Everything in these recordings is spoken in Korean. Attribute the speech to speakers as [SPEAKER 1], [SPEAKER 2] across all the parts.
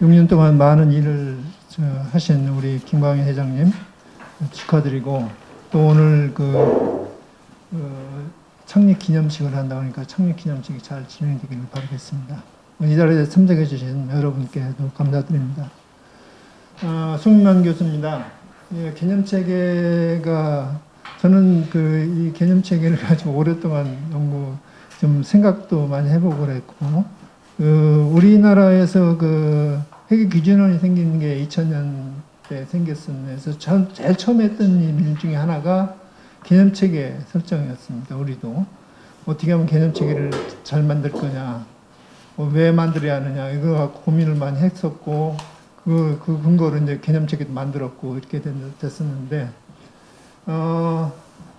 [SPEAKER 1] 6년 동안 많은 일을 하신 우리 김광현 회장님 축하드리고, 또 오늘 창립 기념식을 한다고 하니까 창립 기념식이 잘 진행되기를 바라겠습니다. 이 자리에 참석해 주신 여러분께도 감사드립니다. 송민만 교수입니다. 예, 개념체계가 저는 이 개념체계를 가지고 오랫동안 연구 좀 생각도 많이 해보고 그랬고, 우리나라에서 회계기준원이 생긴 게 2000년대 생겼었는데, 제일 처음 했던 일 중에 하나가 개념체계 설정이었습니다. 우리도 어떻게 하면 개념체계를 잘 만들 거냐, 왜 만들어야 하느냐, 이거 갖고 고민을 많이 했었고, 그 근거로 이제 개념체계도 만들었고 이렇게 됐었는데,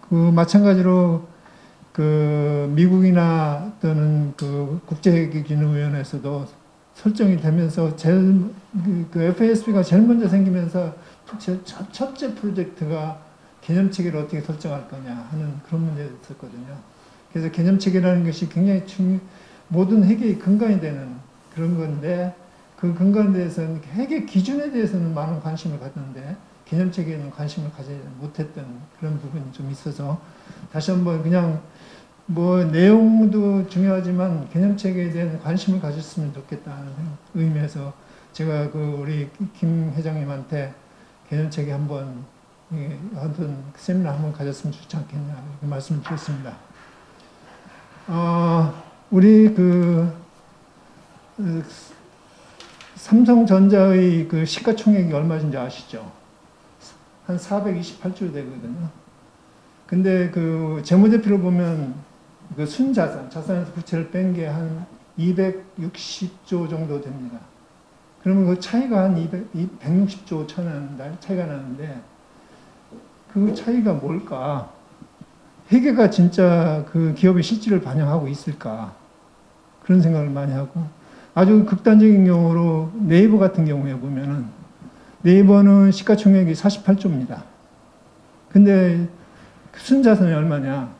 [SPEAKER 1] 마찬가지로 미국이나 또는 국제회계기준위원회에서도 설정이 되면서 FASB가 제일 먼저 생기면서 첫째 프로젝트가 개념체계를 어떻게 설정할 거냐 하는 그런 문제였었거든요. 그래서 개념체계라는 것이 굉장히 모든 회계의 근간이 되는 그런 건데, 그 근간에 대해서는 회계 기준에 대해서는 많은 관심을 갖는데 개념체계에는 관심을 가지지 못했던 그런 부분이 좀 있어서, 다시 한번 그냥 내용도 중요하지만 개념체계에 대한 관심을 가졌으면 좋겠다는 의미에서 제가 우리 김 회장님한테 개념체계 한번 어떤 세미나 한번 가졌으면 좋지 않겠냐 이렇게 말씀을 드렸습니다. 우리 삼성전자의 시가총액이 얼마인지 아시죠? 한 428조 되거든요. 근데 재무제표를 보면 순자산, 자산에서 부채를 뺀 게 한 260조 정도 됩니다. 그러면 그 차이가 한 160조 차이가 나는데, 그 차이가 뭘까? 회계가 진짜 기업의 실질을 반영하고 있을까? 그런 생각을 많이 하고, 아주 극단적인 경우로 네이버 같은 경우에 보면은, 네이버는 시가총액이 48조입니다. 근데 순자산이 얼마냐?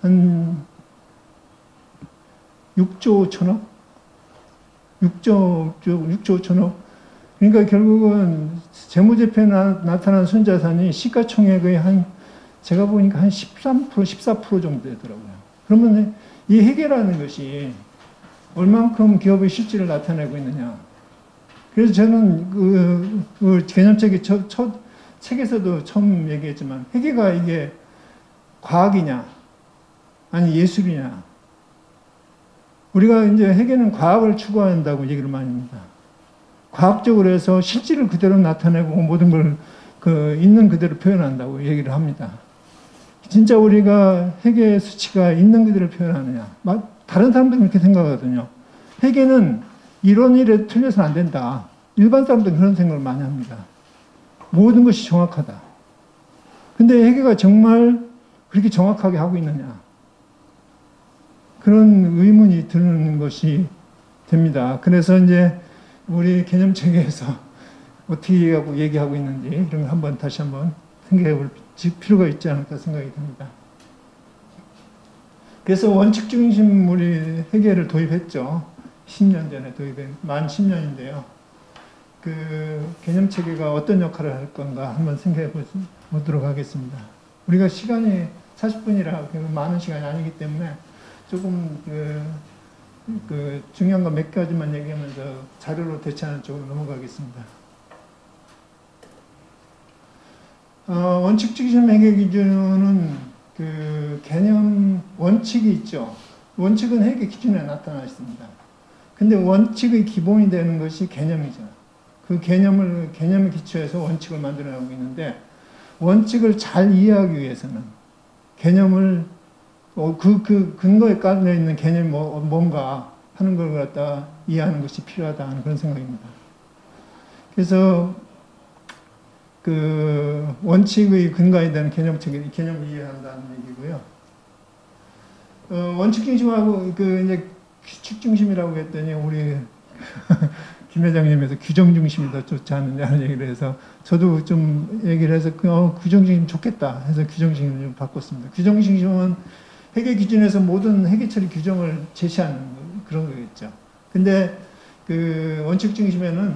[SPEAKER 1] 한 6조 5천억? 6조 5천억? 그러니까 결국은 재무제표에 나타난 순자산이 시가총액의 제가 보니까 한 13%, 14% 정도 되더라고요. 그러면 이 회계라는 것이 얼만큼 기업의 실질을 나타내고 있느냐. 그래서 저는 개념책의 책에서도 처음 얘기했지만, 회계가 이게 과학이냐, 아니 예술이냐. 우리가 이제 회계는 과학을 추구한다고 얘기를 많이 합니다. 과학적으로 해서 실질을 그대로 나타내고 모든 걸 있는 그대로 표현한다고 얘기를 합니다. 진짜 우리가 회계의 수치가 있는 그대로 표현하느냐. 다른 사람들은 그렇게 생각하거든요. 회계는 이런 일에 틀려서는 안 된다. 일반 사람들은 그런 생각을 많이 합니다. 모든 것이 정확하다. 근데 회계가 정말 그렇게 정확하게 하고 있느냐. 그런 의문이 드는 것이 됩니다. 그래서 이제 우리 개념체계에서 어떻게 얘기하고 있는지 이런 걸 다시 한번 생각해 볼 필요가 있지 않을까 생각이 듭니다. 그래서 원칙 중심 우리 회계를 도입했죠. 10년 전에 만 10년인데요. 개념체계가 어떤 역할을 할 건가 한번 생각해 보도록 하겠습니다. 우리가 시간이 40분이라 많은 시간이 아니기 때문에 조금 중요한 거 몇 가지만 얘기하면서 자료로 대체하는 쪽으로 넘어가겠습니다. 원칙 중심 회계 기준은 개념 원칙이 있죠. 원칙은 회계 기준에 나타나 있습니다. 근데 원칙의 기본이 되는 것이 개념이죠. 그 개념을 기초해서 원칙을 만들어 나가고 있는데, 원칙을 잘 이해하기 위해서는 개념을 근거에 깔려 있는 개념이 뭔가 하는 걸 갖다 이해하는 것이 필요하다 하는 그런 생각입니다. 그래서 원칙의 근거에 대한 개념을 이해한다는 얘기고요. 원칙 중심하고 이제 규칙 중심이라고 했더니 우리 김 회장님에서 규정 중심이 더 좋지 않느냐는 얘기를 해서, 저도 좀 얘기를 해서 규정 중심 좋겠다 해서 규정 중심을 좀 바꿨습니다. 규정 중심은 회계 기준에서 모든 회계 처리 규정을 제시하는 그런 거겠죠. 근데 그 원칙 중심에는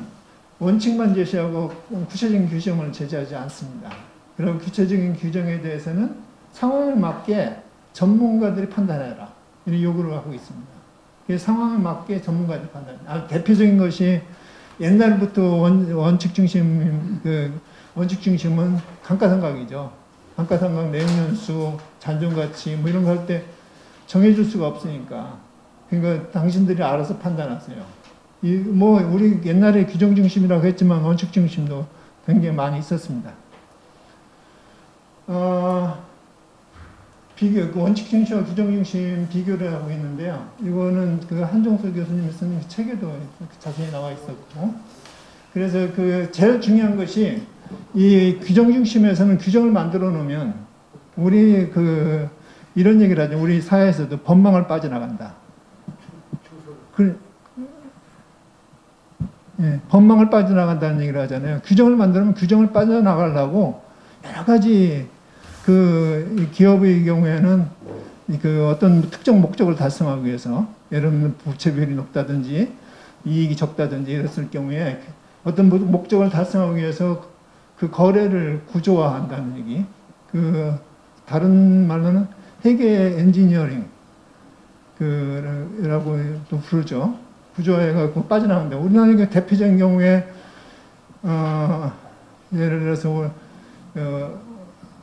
[SPEAKER 1] 원칙만 제시하고 구체적인 규정을 제시하지 않습니다. 그리고 구체적인 규정에 대해서는 상황에 맞게 전문가들이 판단해라. 이런 요구를 하고 있습니다. 그래서 상황에 맞게 전문가들이 판단해라. 대표적인 것이 옛날부터 원칙 중심, 원칙 중심은 감가상각이죠. 감가상각 내용연수, 잔존가치 뭐 이런 거 할 때 정해줄 수가 없으니까. 그러니까 당신들이 알아서 판단하세요. 뭐 우리 옛날에 규정 중심이라고 했지만 원칙 중심도 굉장히 많이 있었습니다. 그 원칙 중심과 규정 중심 비교를 하고 있는데요. 이거는 그 한종서 교수님이 쓴 책에도 자세히 나와 있었고, 그래서 그 제일 중요한 것이 이 규정 중심에서는 규정을 만들어 놓으면 우리 이런 얘기를 하죠. 우리 사회에서도 법망을 빠져나간다. 법망을 빠져나간다는 얘기를 하잖아요. 규정을 만들면 규정을 빠져나가려고 여러 가지 기업의 경우에는 어떤 특정 목적을 달성하기 위해서, 예를 들면 부채 비율이 높다든지 이익이 적다든지 이랬을 경우에 어떤 목적을 달성하기 위해서 그 거래를 구조화한다는 얘기. 다른 말로는 회계 엔지니어링 라고 또 부르죠. 구조화해가지고 빠져나간다. 우리나라의 대표적인 경우에 예를 들어서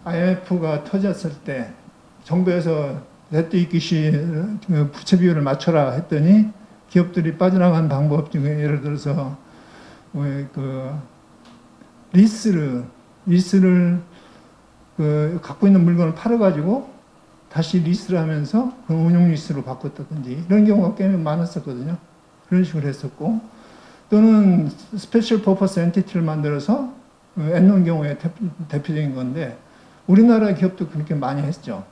[SPEAKER 1] IMF가 터졌을 때 정부에서 대도 이기시 부채 비율을 맞춰라 했더니 기업들이 빠져나간 방법 중에 예를 들어서 리스를 갖고 있는 물건을 팔아가지고 다시 리스를 하면서 그 운용 리스로 바꿨다든지 이런 경우가 꽤 많았었거든요. 그런 식으로 했었고, 또는 스페셜 퍼포스 엔티티를 만들어서 엔론 경우에 대표적인 건데 우리나라 기업도 그렇게 많이 했죠.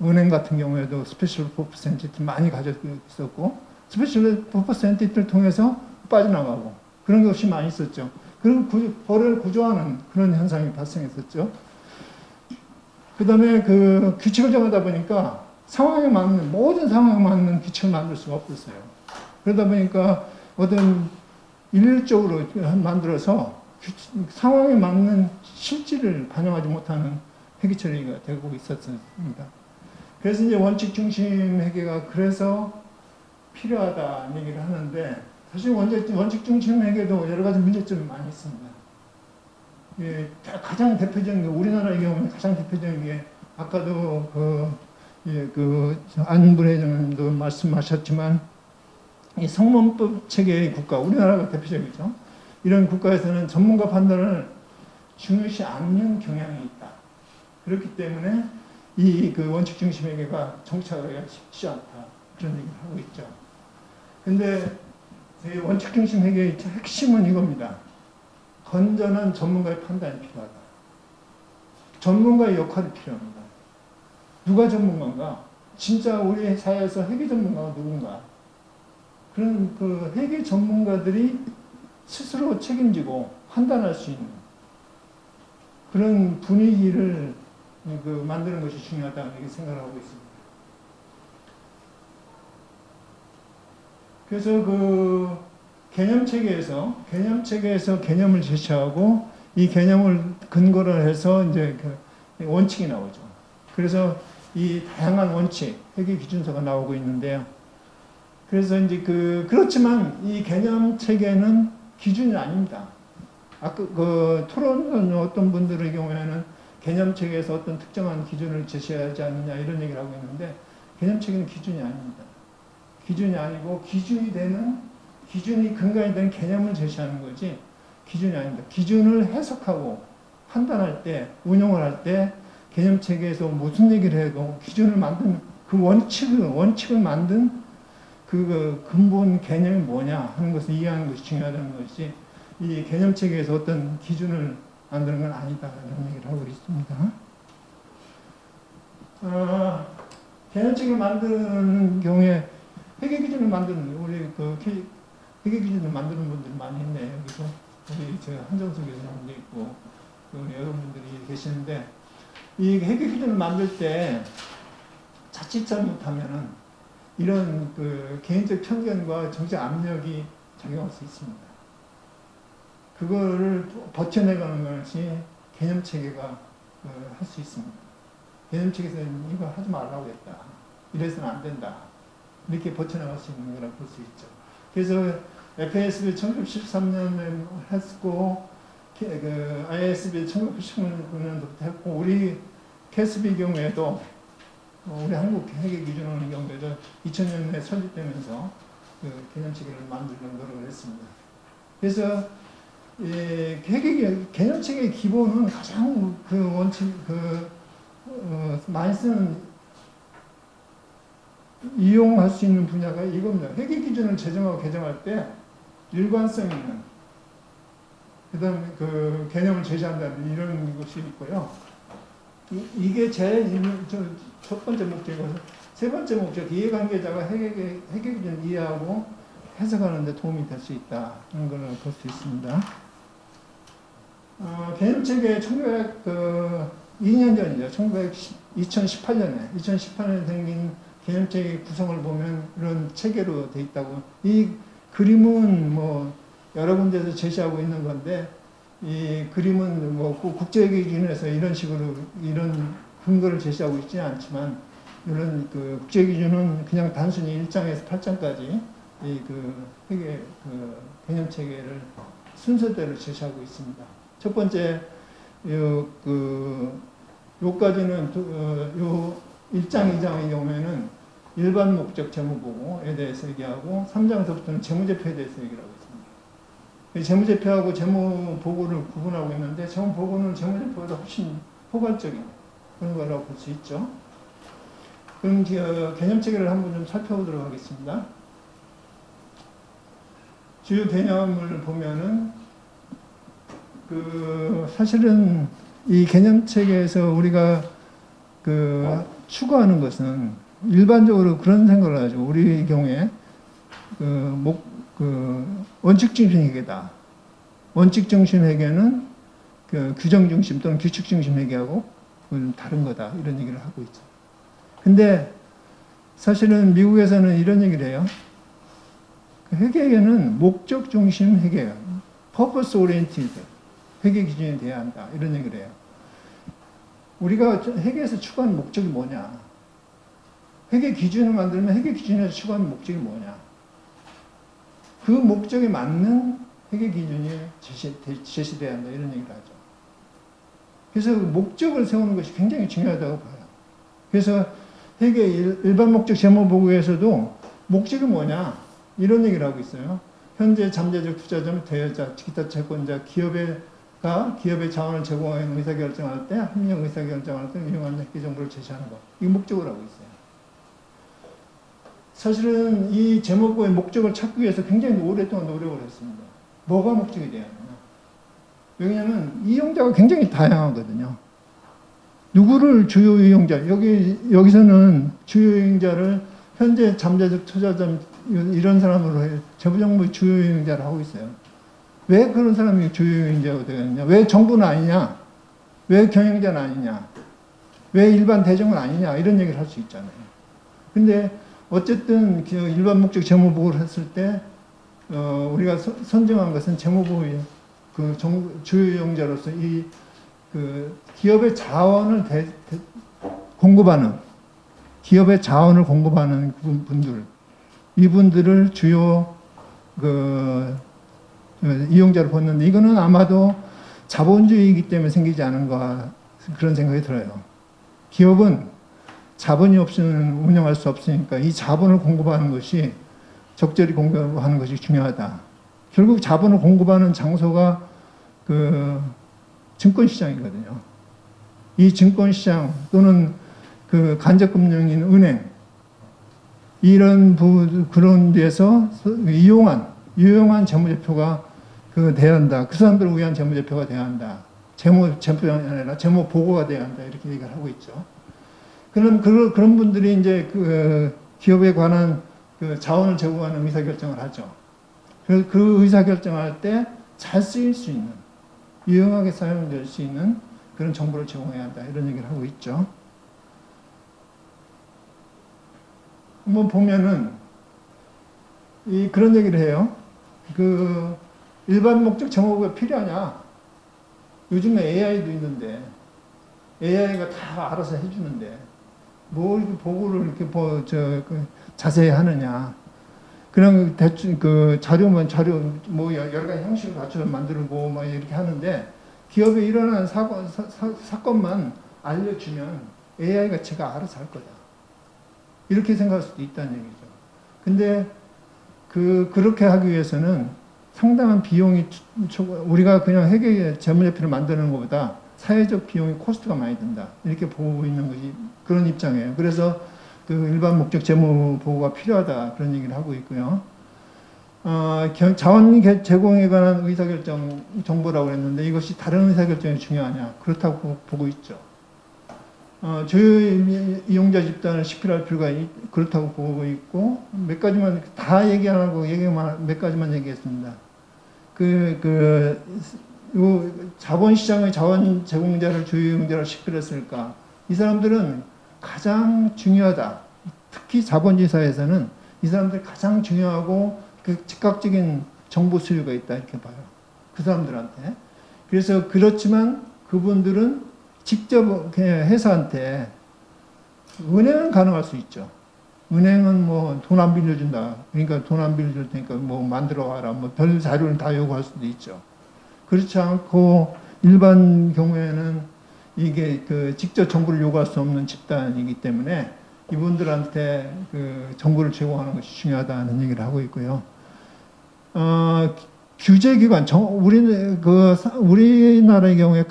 [SPEAKER 1] 은행 같은 경우에도 스페셜 퍼포스 엔티티 많이 가지고 있었고 스페셜 퍼포스 엔티티를 통해서 빠져나가고 그런 것이 많이 있었죠. 그리고 거래를 구조하는 그런 현상이 발생했었죠. 그 다음에 규칙을 정하다 보니까 모든 상황에 맞는 규칙을 만들 수가 없었어요. 그러다 보니까 어떤 일률적으로 만들어서 상황에 맞는 실질을 반영하지 못하는 회계 처리가 되고 있었습니다. 그래서 이제 원칙 중심 회계가 그래서 필요하다는 얘기를 하는데, 사실 원칙 중심 회계도 여러 가지 문제점이 많이 있습니다. 가장 대표적인 게, 우리나라의 경우는 가장 대표적인 게, 아까도 안부 회장님도 말씀하셨지만, 이 성문법 체계의 국가, 우리나라가 대표적이죠. 이런 국가에서는 전문가 판단을 중요시 않는 경향이 있다. 그렇기 때문에 이 원칙 중심 회계가 정착하기가 쉽지 않다. 그런 얘기를 하고 있죠. 근데 원칙 중심 회계의 핵심은 이겁니다. 건전한 전문가의 판단이 필요하다. 전문가의 역할이 필요합니다. 누가 전문가인가? 진짜 우리 사회에서 회계 전문가가 누군가? 그런 회계 전문가들이 스스로 책임지고 판단할 수 있는 그런 분위기를 만드는 것이 중요하다고 생각하고 있습니다. 그래서 개념체계에서 개념을 제시하고 이 개념을 근거로 해서 이제 원칙이 나오죠. 그래서 이 다양한 원칙, 회계 기준서가 나오고 있는데요. 그래서 이제 그렇지만 이 개념 체계는 기준이 아닙니다. 아까 토론은 어떤 분들의 경우에는 개념 체계에서 어떤 특정한 기준을 제시하지 않느냐 이런 얘기를 하고 있는데, 개념 체계는 기준이 아닙니다. 기준이 아니고 기준이 근간이 되는 개념을 제시하는 거지 기준이 아닙니다. 기준을 해석하고 판단할 때, 운용을 할 때 개념 체계에서 무슨 얘기를 해도 기준을 만든 원칙을 만든 근본 개념이 뭐냐 하는 것을 이해하는 것이 중요하다는 것이, 이 개념 체계에서 어떤 기준을 만드는 건 아니다 이런 얘기를 하고 있습니다. 개념 체계를 만드는 경우에 회계 기준을 만드는 우리 회계 기준을 만드는 분들이 많이 있네요. 여기서 우리 한정수 교수님도 있고 여러분들이 계시는데, 이 회계 기준을 만들 때 자칫 잘못하면은 이런 개인적 편견과 정책 압력이 작용할 수 있습니다. 그거를 버텨내가는 것이 개념체계가 할 수 있습니다. 개념체계에서는 이거 하지 말라고 했다. 이래서는 안 된다. 이렇게 버텨나갈 수 있는 거라고 볼 수 있죠. 그래서 FASB 1913년에 했고, ISB 1999년부터 했고, 우리 KSB 경우에도, 우리 한국 회계 기준원의 경우에도 2000년에 설립되면서 그 개념체계를 만들려는 노력을 했습니다. 그래서 개념체계의 기본은 가장 그 원칙, 많이 쓰는, 이용할 수 있는 분야가 이겁니다. 회계 기준을 제정하고 개정할 때 일관성 있는, 그 다음에 그 개념을 제시한다는 이런 것이 있고요. 이게 첫 번째 목적이고, 세 번째 목적, 이해관계자가 회계 기준을 이해하고 해석하는 데 도움이 될 수 있다. 하는 걸 볼 수 있습니다. 개념체계 2년 전이죠. 2018년에 생긴 개념체계 구성을 보면 이런 체계로 돼 있다고. 이 그림은 뭐 여러 군데서 제시하고 있는 건데, 이 그림은 뭐 국제회계 기준에서 이런 식으로 이런 근거를 제시하고 있지는 않지만, 이런 그 국제기준은 그냥 단순히 1장에서 8장까지 이 그 회계 개념체계를 순서대로 제시하고 있습니다. 첫 번째, 요까지는, 요 1장, 2장의 경우에는 일반 목적 재무보고에 대해서 얘기하고, 3장서부터는 재무제표에 대해서 얘기를 하고 있습니다. 재무제표하고 재무보고를 구분하고 있는데, 재무보고는 재무제표보다 훨씬 포괄적인 그런 거라고 볼 수 있죠. 그럼 개념체계를 한번 좀 살펴보도록 하겠습니다. 주요 개념을 보면은, 사실은 이 개념체계에서 우리가 추구하는 것은 일반적으로 그런 생각을 하죠. 우리 경우에 원칙 중심 회계다. 원칙 중심 회계는 규정 중심 또는 규칙 중심 회계하고 다른 거다. 이런 얘기를 하고 있죠. 근데 사실은 미국에서는 이런 얘기를 해요. 회계는 목적 중심 회계예요. purpose oriented 회계 기준이 돼야 한다. 이런 얘기를 해요. 우리가 회계에서 추구하는 목적이 뭐냐? 회계 기준을 만들면 회계 기준에서 추구하는 목적이 뭐냐? 그 목적에 맞는 회계 기준이 제시돼야 한다. 이런 얘기를 하죠. 그래서 목적을 세우는 것이 굉장히 중요하다고 봐요. 그래서 회계 일반 목적 재무보고에서도 목적이 뭐냐? 이런 얘기를 하고 있어요. 현재 잠재적 투자자는 대여자, 기타 채권자, 기업의 자원을 제공하는 의사결정할 때, 합리적 의사결정할 때 유용한 회계 정보를 제시하는 것. 이 목적을 하고 있어요. 사실은 이 재무보고의 목적을 찾기 위해서 굉장히 오랫동안 노력을 했습니다. 뭐가 목적이 돼야 하느냐? 왜냐하면 이용자가 굉장히 다양하거든요. 누구를 주요 이용자, 여기서는 주요 이용자를 현재 잠재적 투자자 이런 사람으로 재무정보의 주요 이용자를 하고 있어요. 왜 그런 사람이 주요 이용자가 되겠냐? 왜 정부는 아니냐? 왜 경영자는 아니냐? 왜 일반 대중은 아니냐? 이런 얘기를 할 수 있잖아요. 근데 어쨌든 일반 목적 재무보고를 했을 때 우리가 선정한 것은 재무보고의 주요 이용자로서 이 기업의 자원을 공급하는 기업의 자원을 공급하는 분들, 이분들을 주요 이용자로 봤는데, 이거는 아마도 자본주의이기 때문에 생기지 않은가 그런 생각이 들어요. 기업은 자본이 없으면 운영할 수 없으니까 이 자본을 공급하는 것이, 적절히 공급하는 것이 중요하다. 결국 자본을 공급하는 장소가 증권시장이거든요. 이 증권시장 또는 간접금융인 은행, 그런 데서 유용한 재무제표가 돼야 한다. 그 사람들을 위한 재무제표가 돼야 한다. 재무제표가 아니라 재무보고가 돼야 한다. 이렇게 얘기를 하고 있죠. 그런 분들이 이제 기업에 관한 자원을 제공하는 의사결정을 하죠. 그 의사결정할 때 잘 쓰일 수 있는, 유용하게 사용될 수 있는 그런 정보를 제공해야 한다. 이런 얘기를 하고 있죠. 한번 보면은, 그런 얘기를 해요. 그 일반 목적 제목이 필요하냐? 요즘에 AI도 있는데 AI가 다 알아서 해주는데 뭘 보고를 이렇게 자세히 하느냐? 그냥 대충 그 자료 뭐 여러 가지 형식을 갖춰서 만들고 막 이렇게 하는데 기업에 일어나는 사건만 알려주면 AI가 제가 알아서 할 거다. 이렇게 생각할 수도 있다는 얘기죠. 근데 그렇게 하기 위해서는 상당한 비용이 우리가 그냥 회계 재무제표를 만드는 것보다 사회적 비용이 코스트가 많이 든다. 이렇게 보고 있는 것이 그런 입장이에요. 그래서 그 일반 목적 재무 보고가 필요하다. 그런 얘기를 하고 있고요. 자원 제공에 관한 의사결정 정보라고 했는데 이것이 다른 의사결정이 중요하냐? 그렇다고 보고 있죠. 조효 이용자 집단을 식별할 필요가 그렇다고 보고 있고 몇 가지만 다 얘기 안 하고 몇 가지만 얘기했습니다. 자본시장의 자원 제공자를 조효 이용자로 식별했을까? 이 사람들은 가장 중요하다. 특히 자본주의 사회에서는 이 사람들이 가장 중요하고 그 즉각적인 정보 수요가 있다 이렇게 봐요. 그 사람들한테. 그래서 그렇지만 그분들은 직접 그냥 회사한테 은행은 가능할 수 있죠. 은행은 뭐 돈 안 빌려준다. 그러니까 돈 안 빌려줄 테니까 뭐 만들어 와라. 뭐 별 자료를 다 요구할 수도 있죠. 그렇지 않고 일반 경우에는 이게 그 직접 정보를 요구할 수 없는 집단이기 때문에 이분들한테 그 정보를 제공하는 것이 중요하다는 얘기를 하고 있고요. 규제기관, 우리나라의 경우에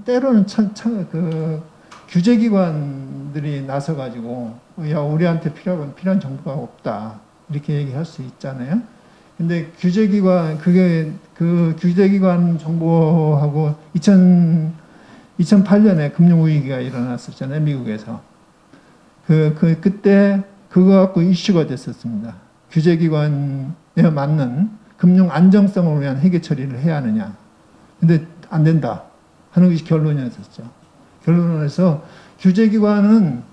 [SPEAKER 1] 때로는 규제기관들이 나서가지고, 야, 우리한테 필요한 정보가 없다. 이렇게 얘기할 수 있잖아요. 근데 그 규제기관 정보하고 2008년에 금융위기가 일어났었잖아요. 미국에서. 그때 그거 갖고 이슈가 됐었습니다. 규제기관에 맞는 금융 안정성을 위한 회계 처리를 해야 하느냐. 근데 안 된다 하는 것이 결론이었었죠. 결론에서 규제기관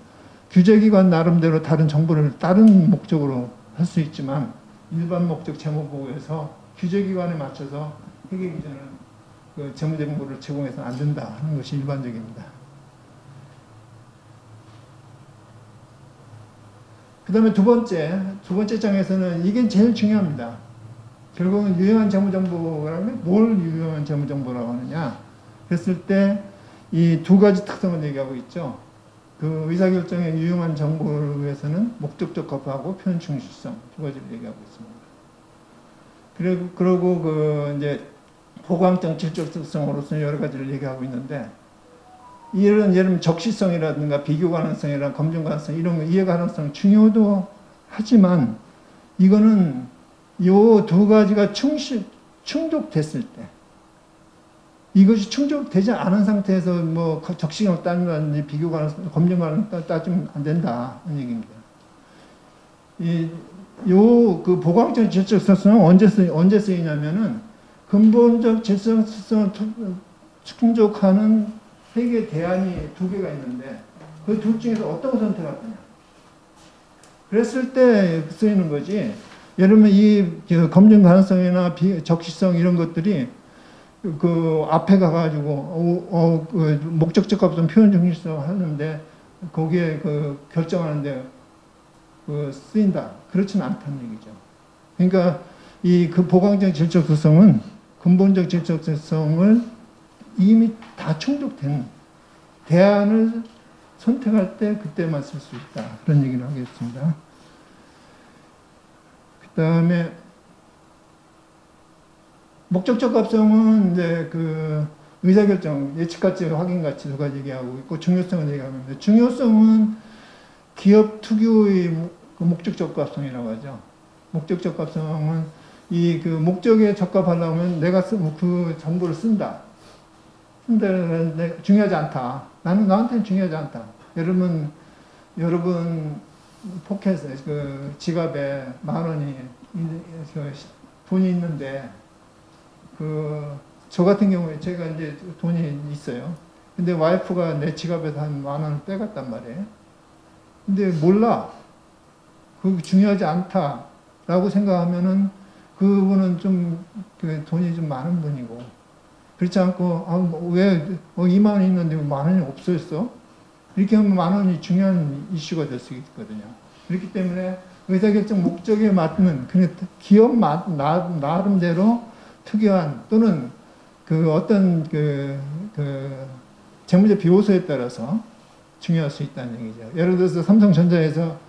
[SPEAKER 1] 나름대로 다른 정보를 다른 목적으로 할 수 있지만 일반 목적 재무보고에서 규제기관에 맞춰서 회계 기준을 그 재무정보를 제공해서는 안 된다 하는 것이 일반적입니다. 그 다음에 두 번째 장에서는 이게 제일 중요합니다. 결국은 유용한 재무정보라면 뭘 유용한 재무정보라고 하느냐 그랬을 때 이 두 가지 특성을 얘기하고 있죠. 그 의사결정의 유용한 정보를 위해서는 목적적 거부하고 표현 충실성 두 가지를 얘기하고 있습니다. 그리고 이제 보강적 질적 특성으로서 여러 가지를 얘기하고 있는데 예를 들면 적시성이라든가 비교 가능성이나 검증 가능성 이런 거 이해 가능성 중요도 하지만 이거는 요 두 가지가 충족됐을 때 이것이 충족되지 않은 상태에서 뭐 적시성을 따진다든지 비교 가능성, 검증 가능성 따지면 안 된다는 얘기입니다. 그 보강적 질적 특성은 언제 쓰이냐면은 근본적 질적 특성을 충족하는 회계 대안이 두 개가 있는데 그 둘 중에서 어떤 걸 선택할 거냐. 그랬을 때 쓰이는 거지. 예를 들면 이 검증 가능성이나 적시성 이런 것들이 그 앞에 가가지고 그 목적적 값은 표현 중립성 하는데 거기에 그 결정하는데 그 쓰인다. 그렇지는 않다는 얘기죠. 그러니까 그 보강적 질적 특성은 근본적 질적 특성을 이미 다 충족된 대안을 선택할 때 그때만 쓸 수 있다. 그런 얘기를 하겠습니다. 그 다음에 목적적 합성은 이제 그 의사결정, 예측가치, 확인가치 두 가지 얘기하고 있고 중요성을 얘기하는데 중요성은 기업 특유의 그 목적적 합성이라고 하죠. 목적적 합성은 그 목적에 적합하려면 내가 그 정보를 쓴다. 근데 중요하지 않다. 나한테는 중요하지 않다. 여러분 포켓에 그 지갑에 10,000원이 돈이 있는데 저 같은 경우에 제가 이제 돈이 있어요. 근데 와이프가 내 지갑에서 한 10,000원을 빼갔단 말이에요. 근데 몰라. 그게 중요하지 않다라고 생각하면은 그분은 좀 그 돈이 좀 많은 분이고, 그렇지 않고 왜 2만 원 있는데 왜 만 원이 없어졌어? 이렇게 하면 만 원이 중요한 이슈가 될 수 있거든요. 그렇기 때문에 의사결정 목적에 맞는 기업 나름대로 특이한 또는 그 어떤 그 재무제표 요소에 따라서 중요할 수 있다는 얘기죠. 예를 들어서 삼성전자에서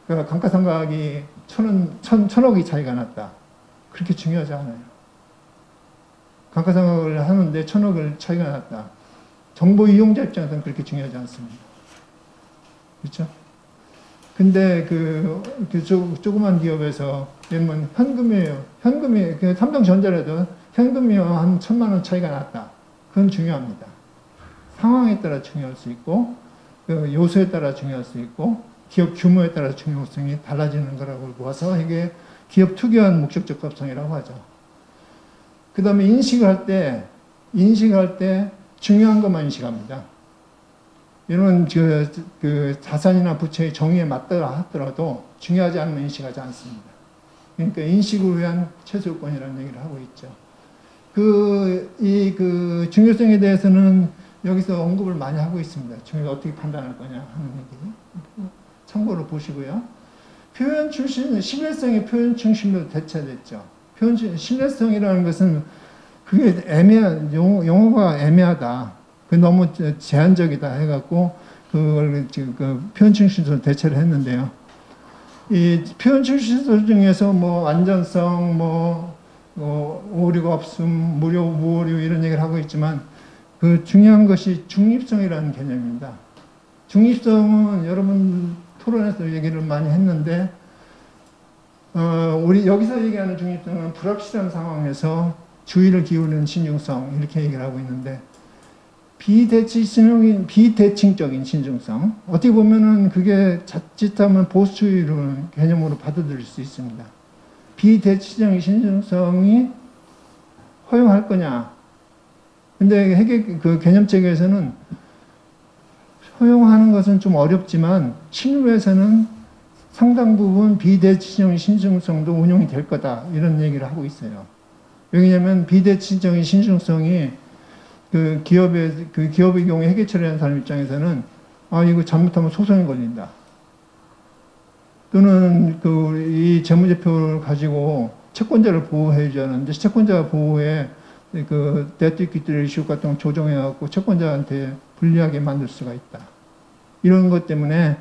[SPEAKER 1] 그 감가상각이 천억이 차이가 났다. 그렇게 중요하지 않아요. 감가상각을 하는데 1,000억을 차이가 났다. 정보 이용자 입장에서는 그렇게 중요하지 않습니다. 그렇죠? 근데 조그만 기업에서 예를 현금이에요. 삼성전자라도 현금이요 한 1,000만 원 차이가 났다. 그건 중요합니다. 상황에 따라 중요할 수 있고 그 요소에 따라 중요할 수 있고 기업 규모에 따라 중요성이 달라지는 거라고 봐서 이게 기업 특유한 목적적 합성이라고 하죠. 그 다음에 인식할 때 중요한 것만 인식합니다. 이런 그 자산이나 부채의 정의에 맞더라 하더라도 중요하지 않으면 인식하지 않습니다. 그러니까 인식을 위한 최소권이라는 얘기를 하고 있죠. 그 중요성에 대해서는 여기서 언급을 많이 하고 있습니다. 중요성 어떻게 판단할 거냐 하는 얘기. 참고로 보시고요. 표현 출신, 신뢰성이 표현 중심으로 대체됐죠. 신뢰성이라는 것은 그게 용어가 애매하다. 그 너무 제한적이다 해갖고 그걸 그 표현 중심으로 대체를 했는데요. 이 표현 중심소 중에서 뭐 안전성, 오류가 없음, 무료, 무오류 이런 얘기를 하고 있지만 그 중요한 것이 중립성이라는 개념입니다. 중립성은 여러분 토론에서 얘기를 많이 했는데 우리 여기서 얘기하는 중립성은 불확실한 상황에서 주의를 기울이는 신중성 이렇게 얘기를 하고 있는데 비대칭적인 신중성 어떻게 보면은 그게 자칫하면 보수주의로 개념으로 받아들일 수 있습니다. 비대칭적인 신중성이 허용할 거냐? 근데 그 개념책에서는 허용하는 것은 좀 어렵지만 실무에서는 상당 부분 비대칭적인 신중성도 운용이 될 거다 이런 얘기를 하고 있어요. 왜냐하면 비대칭적인 신중성이 그 기업의 경우에 회계 처리하는 사람 입장에서는 이거 잘못하면 소송에 걸린다. 또는 이 재무제표를 가지고 채권자를 보호해 줘야 하는데 채권자 보호에 그 데트 이퀴티 레이쇼 같은 거 조정해 갖고 채권자한테 불리하게 만들 수가 있다. 이런 것 때문에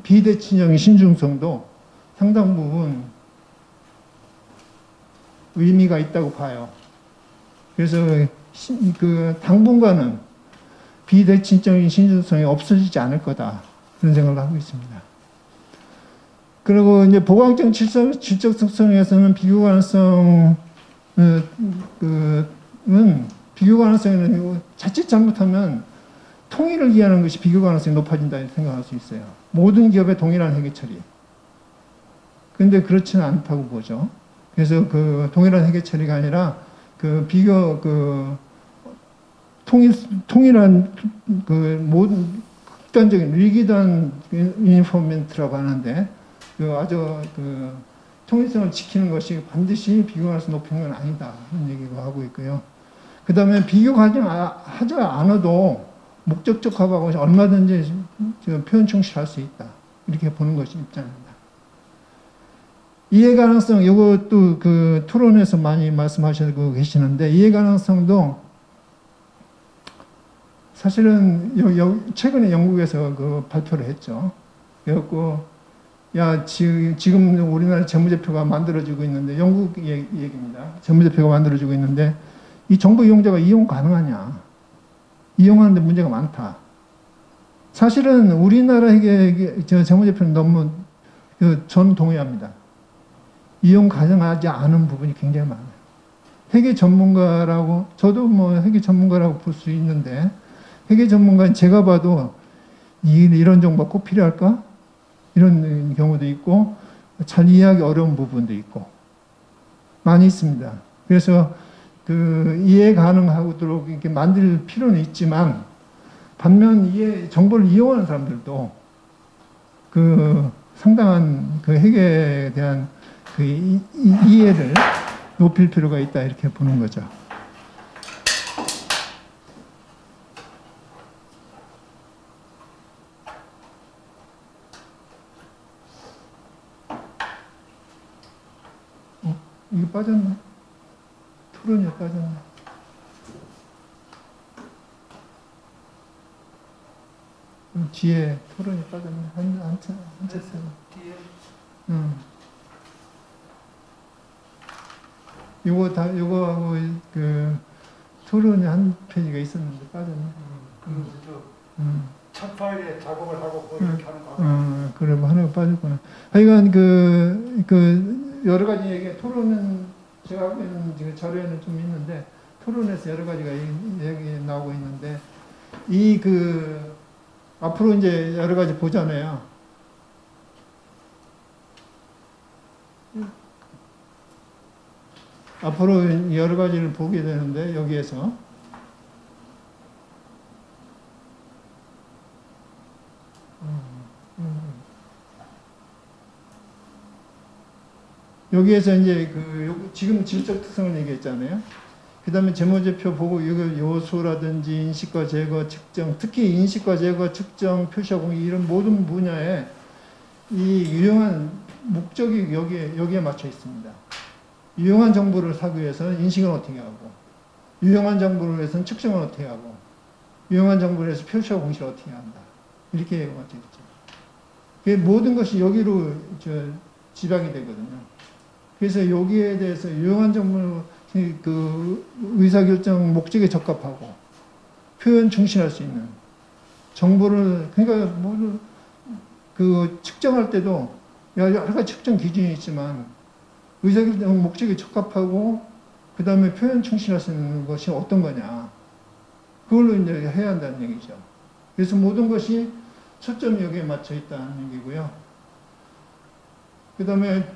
[SPEAKER 1] 비대칭적인 신중성도 상당 부분 의미가 있다고 봐요. 그래서 당분간은 비대칭적인 신중성이 없어지지 않을 거다. 그런 생각을 하고 있습니다. 그리고 이제 보강적 질적 특성에서는 비교 가능성은 비교 가능성에는 자칫 잘못하면 통일을 기하는 것이 비교 가능성이 높아진다 생각할 수 있어요. 모든 기업의 동일한 회계 처리. 근데 그렇지는 않다고 보죠. 그래서 그 동일한 회계 처리가 아니라 통일한 모든 극단적인 리기드한 유니폼멘트라고 하는데 아주 통일성을 지키는 것이 반드시 비교 가능성이 높은 건 아니다. 그런 얘기를 하고 있고요. 그 다음에 비교하지 않아도 목적적 합하고 얼마든지 표현 충실할 수 있다. 이렇게 보는 것이 입장입니다. 이해 가능성, 이것도 그 토론에서 많이 말씀하시고 계시는데, 이해 가능성도 사실은 최근에 영국에서 발표를 했죠. 그래갖고, 지금 우리나라 재무제표가 만들어지고 있는데, 영국 얘기입니다. 재무제표가 만들어지고 있는데, 이 정보 이용자가 이용 가능하냐? 이용하는데 문제가 많다. 사실은 우리나라 재무제표는 너무 저는 동의합니다. 이용 가능하지 않은 부분이 굉장히 많아요. 회계 전문가라고, 저도 회계 전문가라고 볼 수 있는데, 회계 전문가는 제가 봐도 이런 정보가 꼭 필요할까? 이런 경우도 있고, 잘 이해하기 어려운 부분도 있고, 많이 있습니다. 그래서 이해 가능하도록 이렇게 만들 필요는 있지만, 반면 정보를 이용하는 사람들도 상당한 회계에 대한 그 이해를 높일 필요가 있다 이렇게 보는 거죠. 이거 빠졌나? 토론이 빠졌나? 뒤에 토론이 빠졌네. 한참
[SPEAKER 2] 뒤에.
[SPEAKER 1] 요거하고 그 토론이 한 페이지가 있었는데 빠졌네.
[SPEAKER 2] 첫 파일에 작업을 하고 그렇게 하는 거.
[SPEAKER 1] 그래 뭐 하나가 빠졌구나. 하여간 그 여러 가지 얘기 토론은 제가 하기에는 지금 자료에는 좀 있는데 토론에서 여러 가지가 얘기 나오고 있는데 이 그 앞으로 이제 여러 가지 보잖아요. 앞으로 여러 가지를 보게 되는데 여기에서 여기에서 이제 지금 질적 특성을 얘기했잖아요. 그 다음에 재무제표 보고 이거 요소라든지 인식과 제거, 측정, 특히 인식과 제거, 측정, 표시와 공개 이런 모든 분야에 이 유용한 목적이 여기에 맞춰 있습니다. 유용한 정보를 사기 위해서는 인식은 어떻게 하고, 유용한 정보를 위해서는 측정은 어떻게 하고, 유용한 정보를 위해서 표시와 공시를 어떻게 한다. 이렇게 맞춰 있죠. 모든 것이 여기로 집약이 되거든요. 그래서 여기에 대해서 유용한 정보를 그 의사결정 목적에 적합하고 표현 충실할 수 있는 정보를 그러니까 그 측정할 때도 여러 가지 측정 기준이 있지만 의사결정 목적에 적합하고 그 다음에 표현 충실할 수 있는 것이 어떤 거냐 그걸로 이제 해야 한다는 얘기죠. 그래서 모든 것이 초점이 여기에 맞춰 있다는 얘기고요. 그 다음에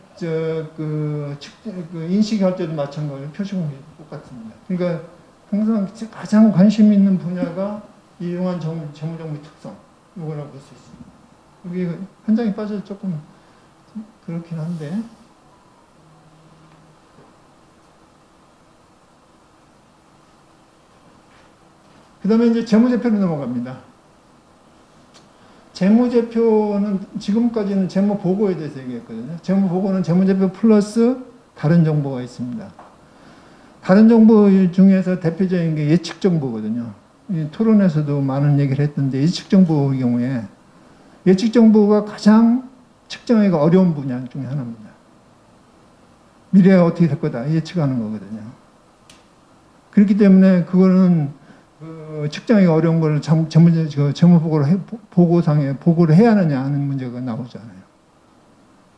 [SPEAKER 1] 인식할 때도 마찬가지로 표시공개도 똑같습니다. 그러니까 항상 가장 관심 있는 분야가 이용한 재무정보의 특성 이거라고 볼 수 있습니다. 여기 한 장이 빠져서 조금 그렇긴 한데 그 다음에 이제 재무제표로 넘어갑니다. 재무제표는 지금까지는 재무보고에 대해서 얘기했거든요. 재무보고는 재무제표 플러스 다른 정보가 있습니다. 다른 정보 중에서 대표적인 게 예측정보거든요. 토론에서도 많은 얘기를 했던데 예측정보의 경우에 예측정보가 가장 측정하기가 어려운 분야 중에 하나입니다. 미래가 어떻게 될 거다 예측하는 거거든요. 그렇기 때문에 그거는 측정하기가 어려운 걸 재무보고상에 보고를 해야 하느냐 하는 문제가 나오잖아요.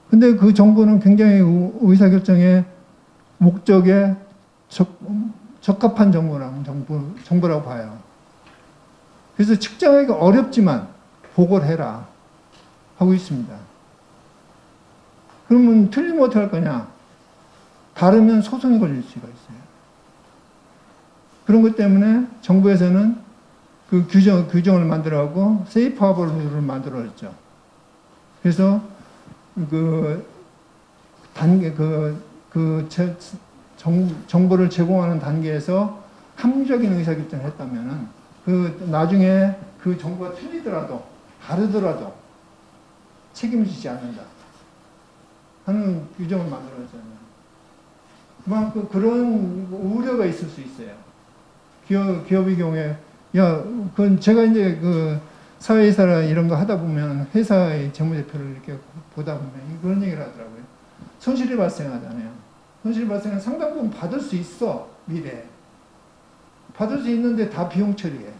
[SPEAKER 1] 근데 그 정보는 굉장히 의사결정의 목적에 적합한 정보라고 봐요. 그래서 측정하기가 어렵지만 보고를 해라 하고 있습니다. 그러면 틀리면 어떻게 할 거냐? 다르면 소송이 걸릴 수가 있어요. 그런 것 때문에 정부에서는 그 규정을 만들어가고 세이프 하버를 만들어졌죠. 그래서 정보를 제공하는 단계에서 합리적인 의사결정을 했다면은 나중에 그 정보가 틀리더라도 다르더라도 책임지지 않는다 하는 규정을 만들어졌잖아요. 그만큼 그런 우려가 있을 수 있어요. 기업의 경우에, 그건 제가 이제 사회이사나 이런 거 하다 보면 회사의 재무제표를 이렇게 보다 보면 그런 얘기를 하더라고요. 손실이 발생하잖아요. 손실이 발생하면 상당 부분 받을 수 있어, 미래에. 받을 수 있는데 다 비용 처리해.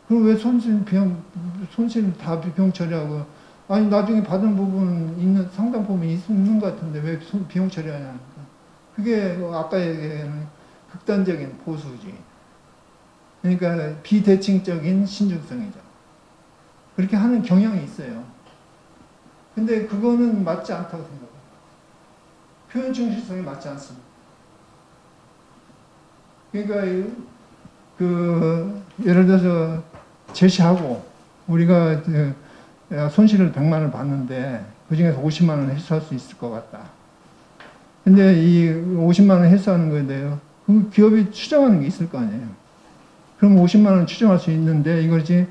[SPEAKER 1] 그럼 왜 손실 다 비용 처리하고, 아니, 나중에 받은 부분 상당 부분이 있는 것 같은데 왜 비용 처리하냐. 그게 아까 얘기한 극단적인 보수주의. 그러니까 비대칭적인 신중성이죠. 그렇게 하는 경향이 있어요. 근데 그거는 맞지 않다고 생각합니다. 표현 충실성이 맞지 않습니다. 그러니까 예를 들어서 제시하고 우리가 손실을 100만 원을 받는데 그 중에서 50만 원 회수할 수 있을 것 같다. 근데 이 50만 원 회수하는 건데요. 그 기업이 추정하는 게 있을 거 아니에요. 그럼 50만 원 추정할 수 있는데 이것이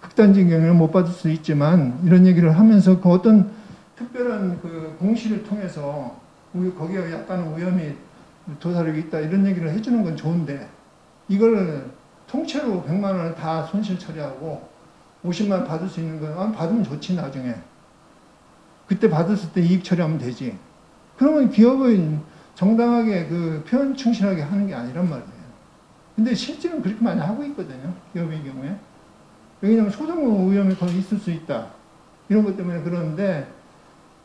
[SPEAKER 1] 극단적인 경우는 못 받을 수 있지만 이런 얘기를 하면서 그 어떤 특별한 그 공시를 통해서 거기에 약간 위험이 도사력이 있다 이런 얘기를 해주는 건 좋은데 이걸 통째로 100만 원을 다 손실 처리하고 50만 원 받을 수 있는 건 받으면 좋지 나중에. 그때 받았을 때 이익 처리하면 되지. 그러면 기업은 정당하게 그 표현 충실하게 하는 게 아니란 말이에요. 근데 실제는 그렇게 많이 하고 있거든요. 기업의 경우에. 왜냐하면 소송 위험이 거기 있을 수 있다. 이런 것 때문에 그러는데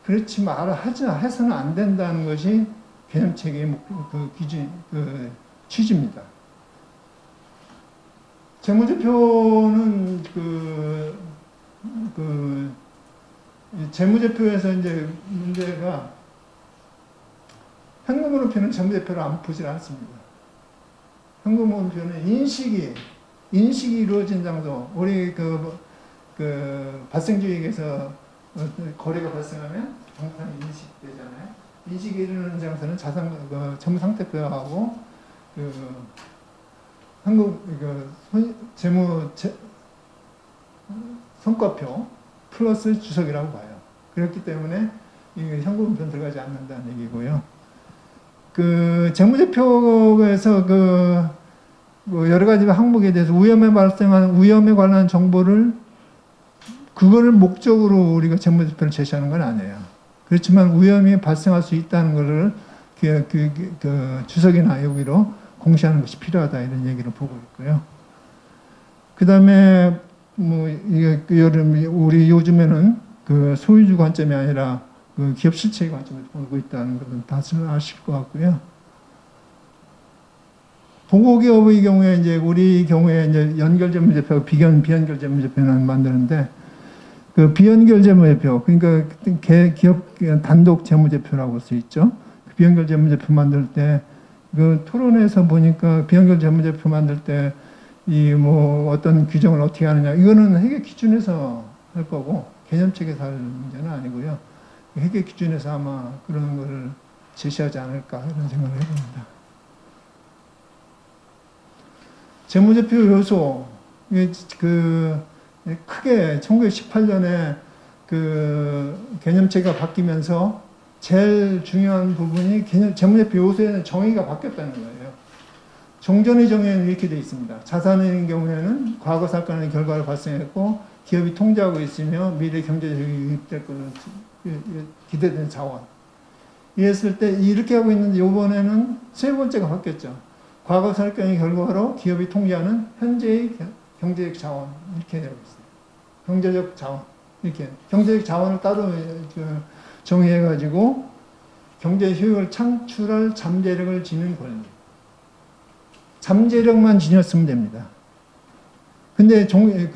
[SPEAKER 1] 그렇지 해서는 안 된다는 것이 개념체계의 그 기준, 그 취지입니다. 재무제표는 재무제표에서 이제 문제가 현금으로표는 재무제표를 안 보질 않습니다. 현금으로표는 인식이 이루어진 장소, 우리 발생주의에서 거래가 발생하면 정산이 인식되잖아요. 인식이 이루어진 장소는 재무상태표하고 성과표 플러스 주석이라고 봐요. 그렇기 때문에 현금은 들어가지 않는다는 얘기고요. 그 재무제표에서 여러 가지 항목에 대해서 위험에 관한 정보를 그거를 목적으로 우리가 재무제표를 제시하는 건 아니에요. 그렇지만 위험이 발생할 수 있다는 것을 주석이나 여기로 공시하는 것이 필요하다 이런 얘기를 보고 있고요. 그 다음에 우리 요즘에는 그 소유주 관점이 아니라 그 기업 실체의 관점에서 보고 있다는 것은 다들 아실 것 같고요. 보고기업의 경우에 이제 우리 경우에 이제 연결 재무제표, 비연결 재무제표는 만드는데 그 비연결 재무제표 그러니까 기업 단독 재무제표라고 할 수 있죠. 그 비연결 재무제표 만들 때 그 토론에서 보니까 비연결 재무제표 만들 때 어떤 규정을 어떻게 하느냐 이거는 회계 기준에서 할 거고 개념책에서 할 문제는 아니고요. 회계 기준에서 아마 그런 거를 제시하지 않을까 이런 생각을 해봅니다. 재무제표 요소 크게 1918년에 그 개념체가 바뀌면서 제일 중요한 부분이 재무제표 요소에는 정의가 바뀌었다는 거예요. 종전의 정의는 이렇게 되어 있습니다. 자산의 경우에는 과거 사건의 결과를 발생했고 기업이 통제하고 있으며 미래 경제적이 유입될 것으로 기대되는 자원. 이랬을 때 이렇게 하고 있는데 이번에는 세 번째가 바뀌었죠. 과거 사건의 결과로 기업이 통제하는 현재의 경제적 자원 이렇게 되고 있어요. 경제적 자원 이렇게 경제적 자원을 따로 정의해가지고 경제 효율을 창출할 잠재력을 지닌 권리. 잠재력만 지녔으면 됩니다. 근데 종전의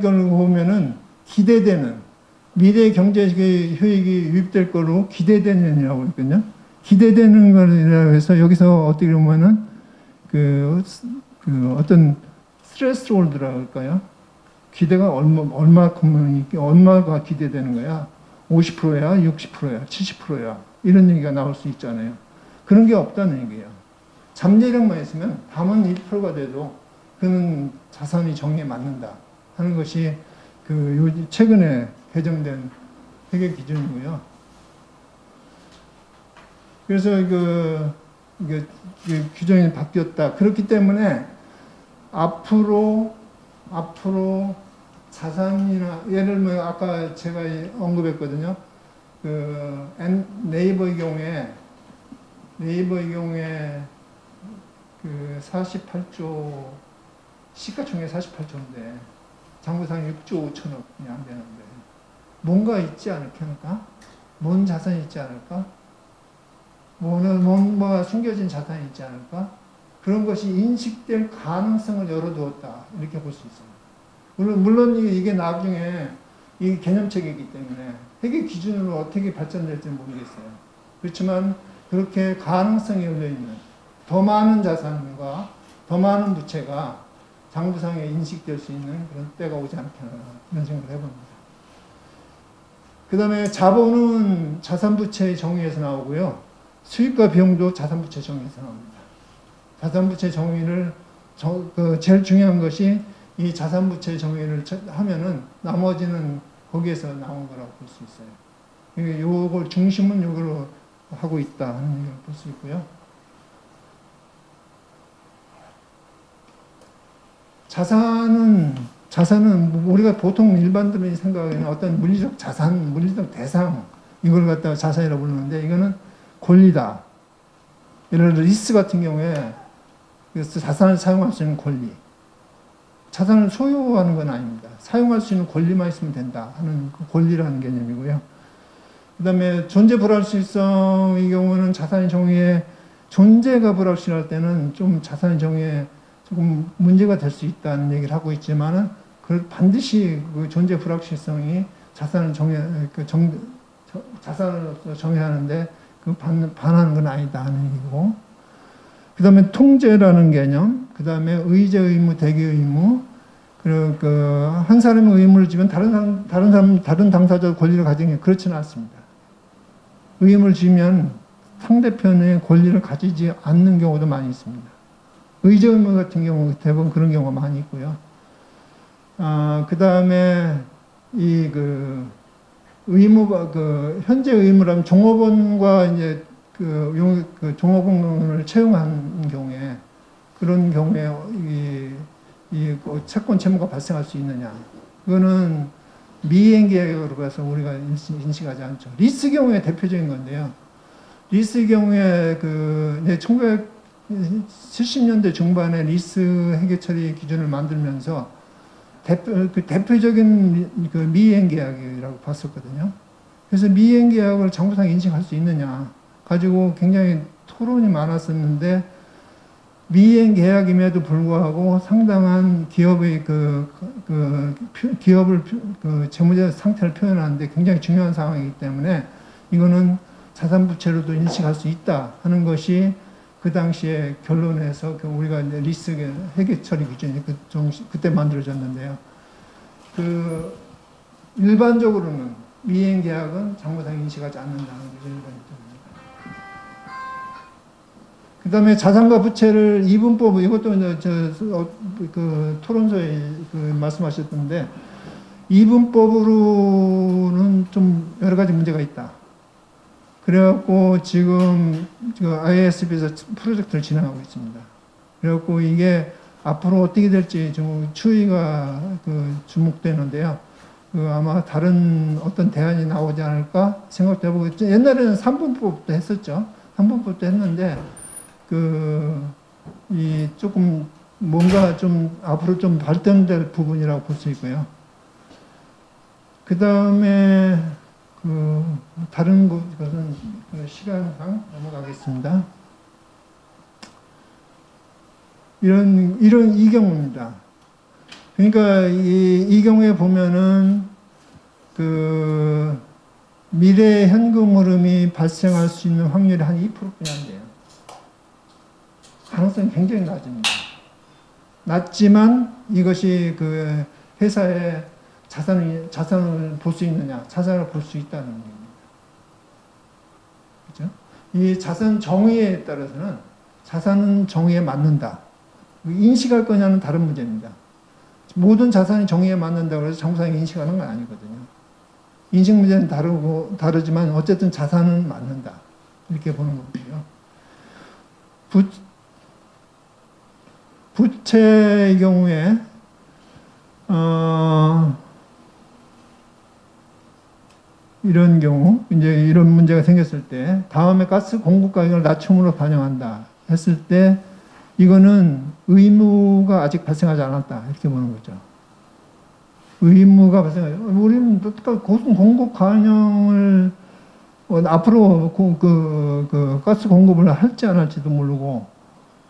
[SPEAKER 1] 걸 보면은 기대되는 미래 경제적 효익이 유입될 거로 기대되는이라고 있거든요. 기대되는 거라고 해서 여기서 어떻게 보면은 어떤 스트레스홀드라고 할까요? 기대가 얼마가 기대되는 거야? 50%야, 60%야, 70%야. 이런 얘기가 나올 수 있잖아요. 그런 게 없다는 얘기예요. 잠재력만 있으면 담은 1%가 돼도 그는 자산이 정의에 맞는다 하는 것이 최근에 개정된 회계 기준이고요. 그래서 규정이 바뀌었다. 그렇기 때문에 앞으로 자산이나 예를 들면 아까 제가 언급했거든요. 네이버의 경우에 48조 시가총액 48조인데 장부상 6조 5천억이 안 되는데 뭔가 있지 않을까? 뭔 자산이 있지 않을까? 뭔가 숨겨진 자산이 있지 않을까? 그런 것이 인식될 가능성을 열어두었다. 이렇게 볼 수 있습니다. 물론 이게 나중에 이 개념체계이기 때문에 회계 기준으로 어떻게 발전될지는 모르겠어요. 그렇지만 그렇게 가능성이 열려있는 더 많은 자산과 더 많은 부채가 장부상에 인식될 수 있는 그런 때가 오지 않겠나 이런 생각을 해봅니다. 그 다음에 자본은 자산부채의 정의에서 나오고요. 수익과 비용도 자산부채 정의에서 나옵니다. 자산부채 정의를 제일 중요한 것이 이 자산부채 정의를 하면은 나머지는 거기에서 나온 거라고 볼 수 있어요. 요걸 중심은 요거로 하고 있다 하는 얘기를 볼 수 있고요. 자산은 우리가 보통 일반들이 생각하는 어떤 물리적 자산, 물리적 대상 이걸 갖다가 자산이라고 부르는데 이거는 권리다. 예를 들어 리스 같은 경우에 자산을 사용할 수 있는 권리. 자산을 소유하는 건 아닙니다. 사용할 수 있는 권리만 있으면 된다 하는 그 권리라는 개념이고요. 그 다음에 존재 불확실성의 경우는 자산의 정의에 존재가 불확실할 때는 좀 자산의 정의에 조금 문제가 될 수 있다는 얘기를 하고 있지만은 반드시 그 존재 불확실성이 자산을 자산을 정의하는데 반하는 건 아니다 하는 얘기고, 그 다음에 통제라는 개념, 그 다음에 의제 의무, 대기 의무, 그리고 한 사람의 의무를 지면 다른 당사자 권리를 가지는 게 그렇지는 않습니다. 의무를 지면 상대편의 권리를 가지지 않는 경우도 많이 있습니다. 의제 의무 같은 경우 대부분 그런 경우가 많이 있고요. 그 다음에 의무가 현재 의무라면 종업원과 이제 종업원을 채용한 경우에 그런 경우에 이 채권 채무가 발생할 수 있느냐? 그거는 미행 계약으로 해서 우리가 인식하지 않죠. 리스 경우에 대표적인 건데요. 리스 경우에 1970년대 중반에 리스 해계 처리 기준을 만들면서 대표적인 미행 계약이라고 봤었거든요. 그래서 미행 계약을 장부상에 인식할 수 있느냐 가지고 굉장히 토론이 많았었는데, 미행 계약임에도 불구하고 상당한 기업의 기업을 재무제 상태를 표현하는데 굉장히 중요한 상황이기 때문에 이거는 자산부채로도 인식할 수 있다 하는 것이 그 당시에 결론에서 우리가 이제 리스 해계 처리 기준이 그때 만들어졌는데요. 일반적으로는 미행 계약은 장부상에 인식하지 않는다는 것이 일반적입니다. 그 다음에 자산과 부채를 이분법, 이것도 이제 토론서에 말씀하셨던데, 이분법으로는 좀 여러 가지 문제가 있다. 그래갖고 지금 IASB에서 프로젝트를 진행하고 있습니다. 그래갖고 이게 앞으로 어떻게 될지 좀 추이가 주목되는데요. 아마 다른 어떤 대안이 나오지 않을까 생각도 해보고, 옛날에는 3분법도 했었죠. 3분법도 했는데, 조금 뭔가 좀 앞으로 좀 발전될 부분이라고 볼 수 있고요. 그 다음에 다른 것은 시간상 넘어가겠습니다. 이 경우입니다. 그러니까 이 경우에 보면은 미래 현금 흐름이 발생할 수 있는 확률이 한 2%뿐이 안 돼요. 가능성이 굉장히 낮습니다. 낮지만 이것이 회사의 자산을 볼 수 있느냐, 자산을 볼 수 있다는 얘기입니다. 그죠? 이 자산 정의에 따라서는 자산은 정의에 맞는다. 인식할 거냐는 다른 문제입니다. 모든 자산이 정의에 맞는다고 해서 장부상에 인식하는 건 아니거든요. 인식 문제는 다르지만 어쨌든 자산은 맞는다. 이렇게 보는 거고요. 부채의 경우에 이런 경우 이제 이런 문제가 생겼을 때 다음에 가스 공급 가격을 낮춤으로 반영한다 했을 때 이거는 의무가 아직 발생하지 않았다 이렇게 보는 거죠. 의무가 발생하지 우리는 공급 반영을 앞으로 가스 공급을 할지 안 할지도 모르고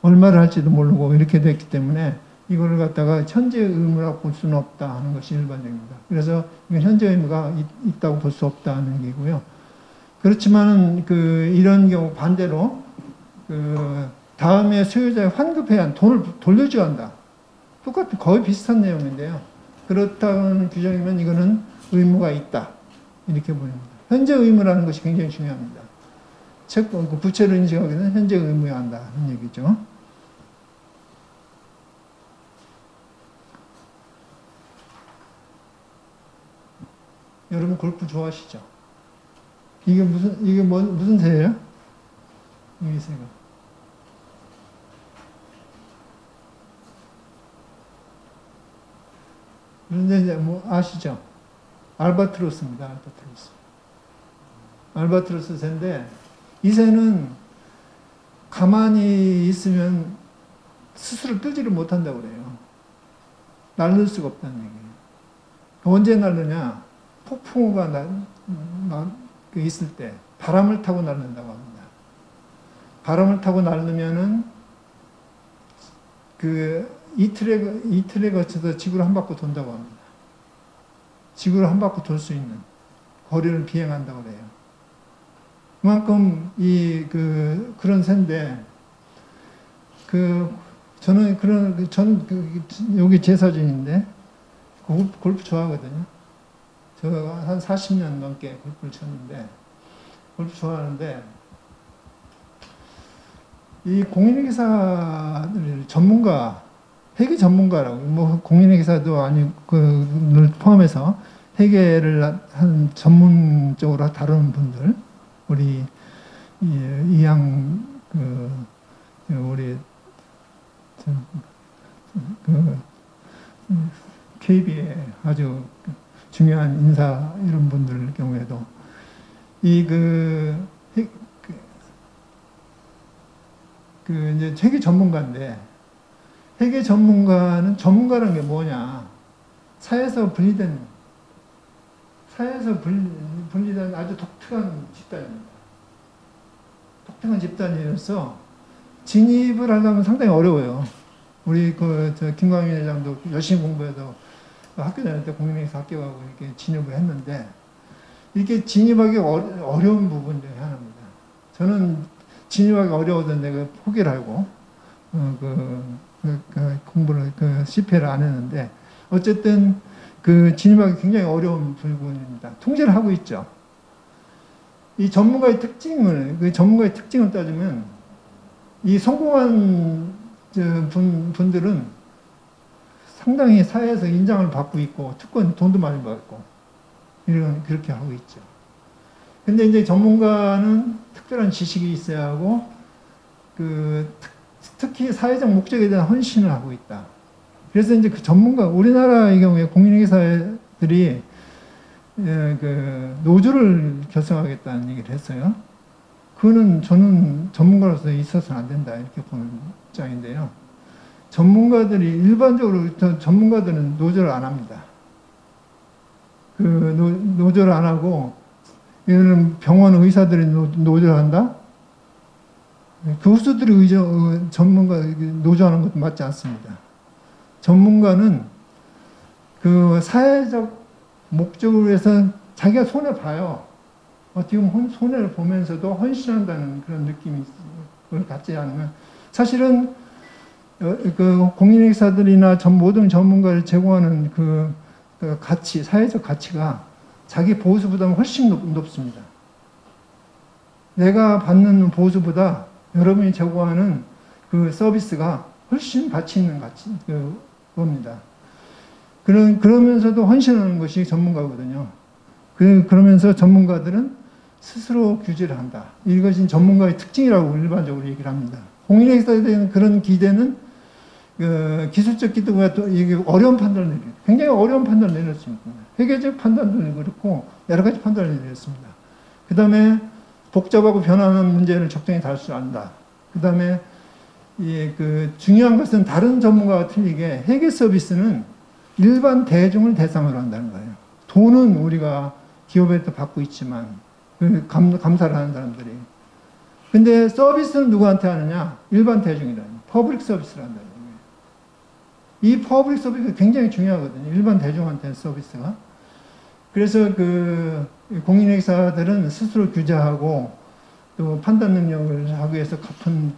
[SPEAKER 1] 얼마를 할지도 모르고 이렇게 됐기 때문에 이거를 갖다가 현재 의무라고 볼 수는 없다 하는 것이 일반적입니다. 그래서 이건 현재 의무가 있다고 볼 수 없다는 얘기고요. 그렇지만은 이런 경우 반대로 다음에 소유자의 환급 해안 돈을 돌려줘야 한다. 똑같은 거의 비슷한 내용인데요. 그렇다는 규정이면 이거는 의무가 있다. 이렇게 보입니다. 현재 의무라는 것이 굉장히 중요합니다. 부채를 인식하기 위해서는 현재 의무여야 한다는 얘기죠. 여러분 골프 좋아하시죠? 이게 무슨 새예요? 이 새가. 그런데 이제 뭐 아시죠? 알바트로스입니다. 알바트로스 새인데 이 새는 가만히 있으면 스스로 뜨지를 못한다고 그래요. 날릴 수가 없다는 얘기예요. 언제 날르냐? 폭풍우가 있을 때 바람을 타고 날른다고 합니다. 바람을 타고 날르면은 이틀에 거쳐서 지구를 한 바퀴 돈다고 합니다. 지구를 한 바퀴 돌 수 있는 거리를 비행한다고 그래요. 그만큼 그런 새인데 저는 여기 제 사진인데 골프 좋아하거든요. 제가 한 40년 넘게 골프를 쳤는데 골프 좋아하는데 이 공인회계사들 전문가, 회계 전문가라고 뭐 공인회계사도 아니고 그를 포함해서 회계를 한 전문적으로 다루는 분들, 우리 이양 우리 KB의 아주 중요한 인사 이런 분들 경우에도 이제 회계 전문가인데 회계 전문가는 전문가라는 게 뭐냐? 사회에서 분리된 아주 독특한 집단입니다. 독특한 집단이어서 진입을 하려면 상당히 어려워요. 우리 김광민 회장도 열심히 공부해서 학교 다닐 때 공인회계사 학교 가고 이렇게 진입을 했는데 이게 진입하기 어려운 부분 중에 하나입니다. 저는 진입하기 어려워서 내가 포기를 하고 공부를 CP를 안 했는데 어쨌든 진입하기 굉장히 어려운 부분입니다. 통제를 하고 있죠. 이 전문가의 특징을 따지면 이 성공한 분들은 상당히 사회에서 인정을 받고 있고 특권 돈도 많이 받고 그렇게 하고 있죠. 근데 이제 전문가는 특별한 지식이 있어야 하고 특히 사회적 목적에 대한 헌신을 하고 있다. 그래서 이제 우리나라의 경우에 공인회계사들이 노조를 결성하겠다는 얘기를 했어요. 저는 전문가로서 있어서는 안 된다 이렇게 보는 입장인데요. 전문가들은 노조를 안 합니다. 노조를 안 하고 이거는 병원 의사들이 노조를 한다? 교수들이 노조하는 것도 맞지 않습니다. 전문가는 사회적 목적을 위해서 자기가 손해봐요. 어떻게 보면 손해를 보면서도 헌신한다는 그런 느낌이 그걸 갖지 않으면 사실은 공인회계사들이나 모든 전문가를 제공하는 가치, 사회적 가치가 자기 보수보다는 훨씬 높습니다. 내가 받는 보수보다 여러분이 제공하는 서비스가 훨씬 가치 있는 겁니다. 그러면서도 헌신하는 것이 전문가거든요. 그러면서 전문가들은 스스로 규제를 한다. 이것이 전문가의 특징이라고 일반적으로 얘기를 합니다. 공인회계사에 대한 그런 기대는 기술적 기도가 또 이게 어려운 판단을 내려요. 굉장히 어려운 판단을 내렸습니다. 회계적 판단도 그렇고 여러 가지 판단을 내렸습니다. 그 다음에 복잡하고 변화하는 문제를 적정히 다룰 줄 안다. 그 다음에 중요한 것은 다른 전문가와 틀리게 회계 서비스는 일반 대중을 대상으로 한다는 거예요. 돈은 우리가 기업에도 받고 있지만 감사를 하는 사람들이. 근데 서비스는 누구한테 하느냐? 일반 대중이라는 퍼블릭 서비스를 한다는 거예요. 이 퍼블릭 서비스가 굉장히 중요하거든요. 일반 대중한테는 서비스가. 그래서 공인회계사들은 스스로 규제하고 또 판단 능력을 하기 위해서 깊은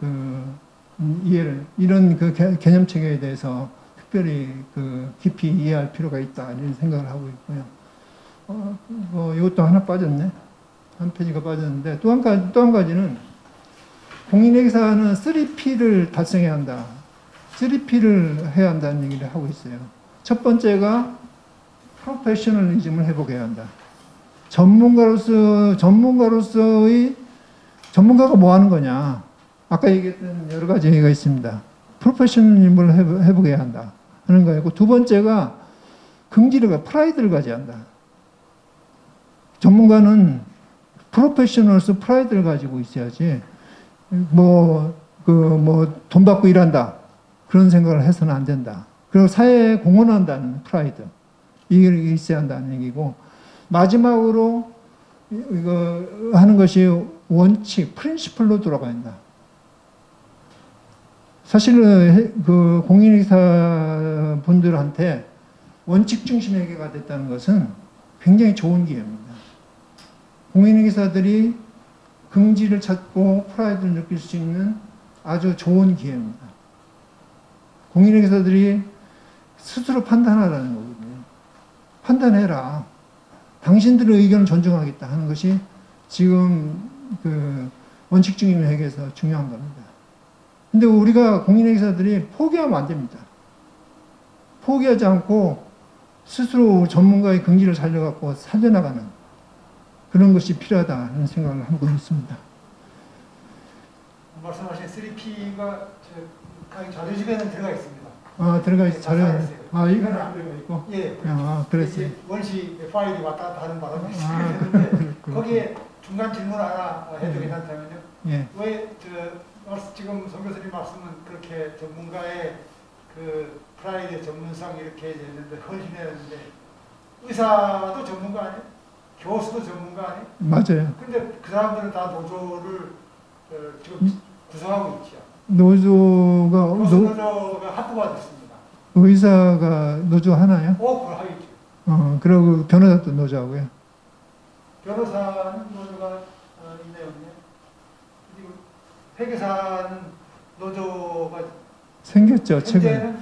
[SPEAKER 1] 이해를, 이런 개념 체계에 대해서 특별히 깊이 이해할 필요가 있다 이런 생각을 하고 있고요. 이것도 하나 빠졌네. 한 페이지가 빠졌는데 또 한 가지는 공인회계사는 3P를 달성해야 한다. 3P를 해야 한다는 얘기를 하고 있어요. 첫 번째가 프로페셔널리즘을 회복해야 한다. 전문가로서의 전문가가 뭐 하는 거냐? 아까 얘기했던 여러 가지 얘기가 있습니다. 프로페셔널리즘을 회복해야 한다 하는 거였고, 두 번째가 프라이드를 가져야 한다. 전문가는 프로페셔널로서 프라이드를 가지고 있어야지 돈 받고 일한다 그런 생각을 해서는 안 된다. 그리고 사회에 공헌한다는 프라이드 이게 있어야 한다는 얘기고, 마지막으로 이거 하는 것이 원칙, 프린시플로 돌아가야 한다. 사실은 공인회계사 분들한테 원칙 중심 회계가 됐다는 것은 굉장히 좋은 기회입니다. 공인회계사들이 긍지를 찾고 프라이드를 느낄 수 있는 아주 좋은 기회입니다. 공인회계사들이 스스로 판단하라는 거거든요. 판단해라. 당신들의 의견을 존중하겠다 하는 것이 지금 원칙 중심 회계에서 중요한 겁니다. 근데 우리가 공인회계사들이 포기하면 안 됩니다. 포기하지 않고 스스로 전문가의 긍지를 살려갖고 살려나가는 그런 것이 필요하다는 생각을 하고 있습니다.
[SPEAKER 2] 말씀하신 3P가 자료집에는 들어가 있습니다.
[SPEAKER 1] 들어가 있어요. 자료. 이건 안 들어가 있고.
[SPEAKER 2] 예.
[SPEAKER 1] 그랬어요.
[SPEAKER 2] 원시 파일이 왔다 갔다 하는 바람에 있는데 거기에 중간 질문 하나 해도 괜찮다면요.
[SPEAKER 1] 예.
[SPEAKER 2] 왜 지금 송 교수님 말씀은 그렇게 전문가의 프라이드 전문성 이렇게 했는데 헌신했는데 의사도 전문가 아니에요? 교수도 전문가 아니에요?
[SPEAKER 1] 맞아요.
[SPEAKER 2] 근데 그 사람들은 다 노조를 지금 구성하고 있죠.
[SPEAKER 1] 노조가
[SPEAKER 2] 합부가 됐습니다.
[SPEAKER 1] 의사가 노조 하나요?
[SPEAKER 2] 그걸 하겠죠.
[SPEAKER 1] 그리고 변호사도 노조하고요.
[SPEAKER 2] 변호사는 노조가 있네요. 그리고 회계사는 노조가
[SPEAKER 1] 생겼죠. 최근.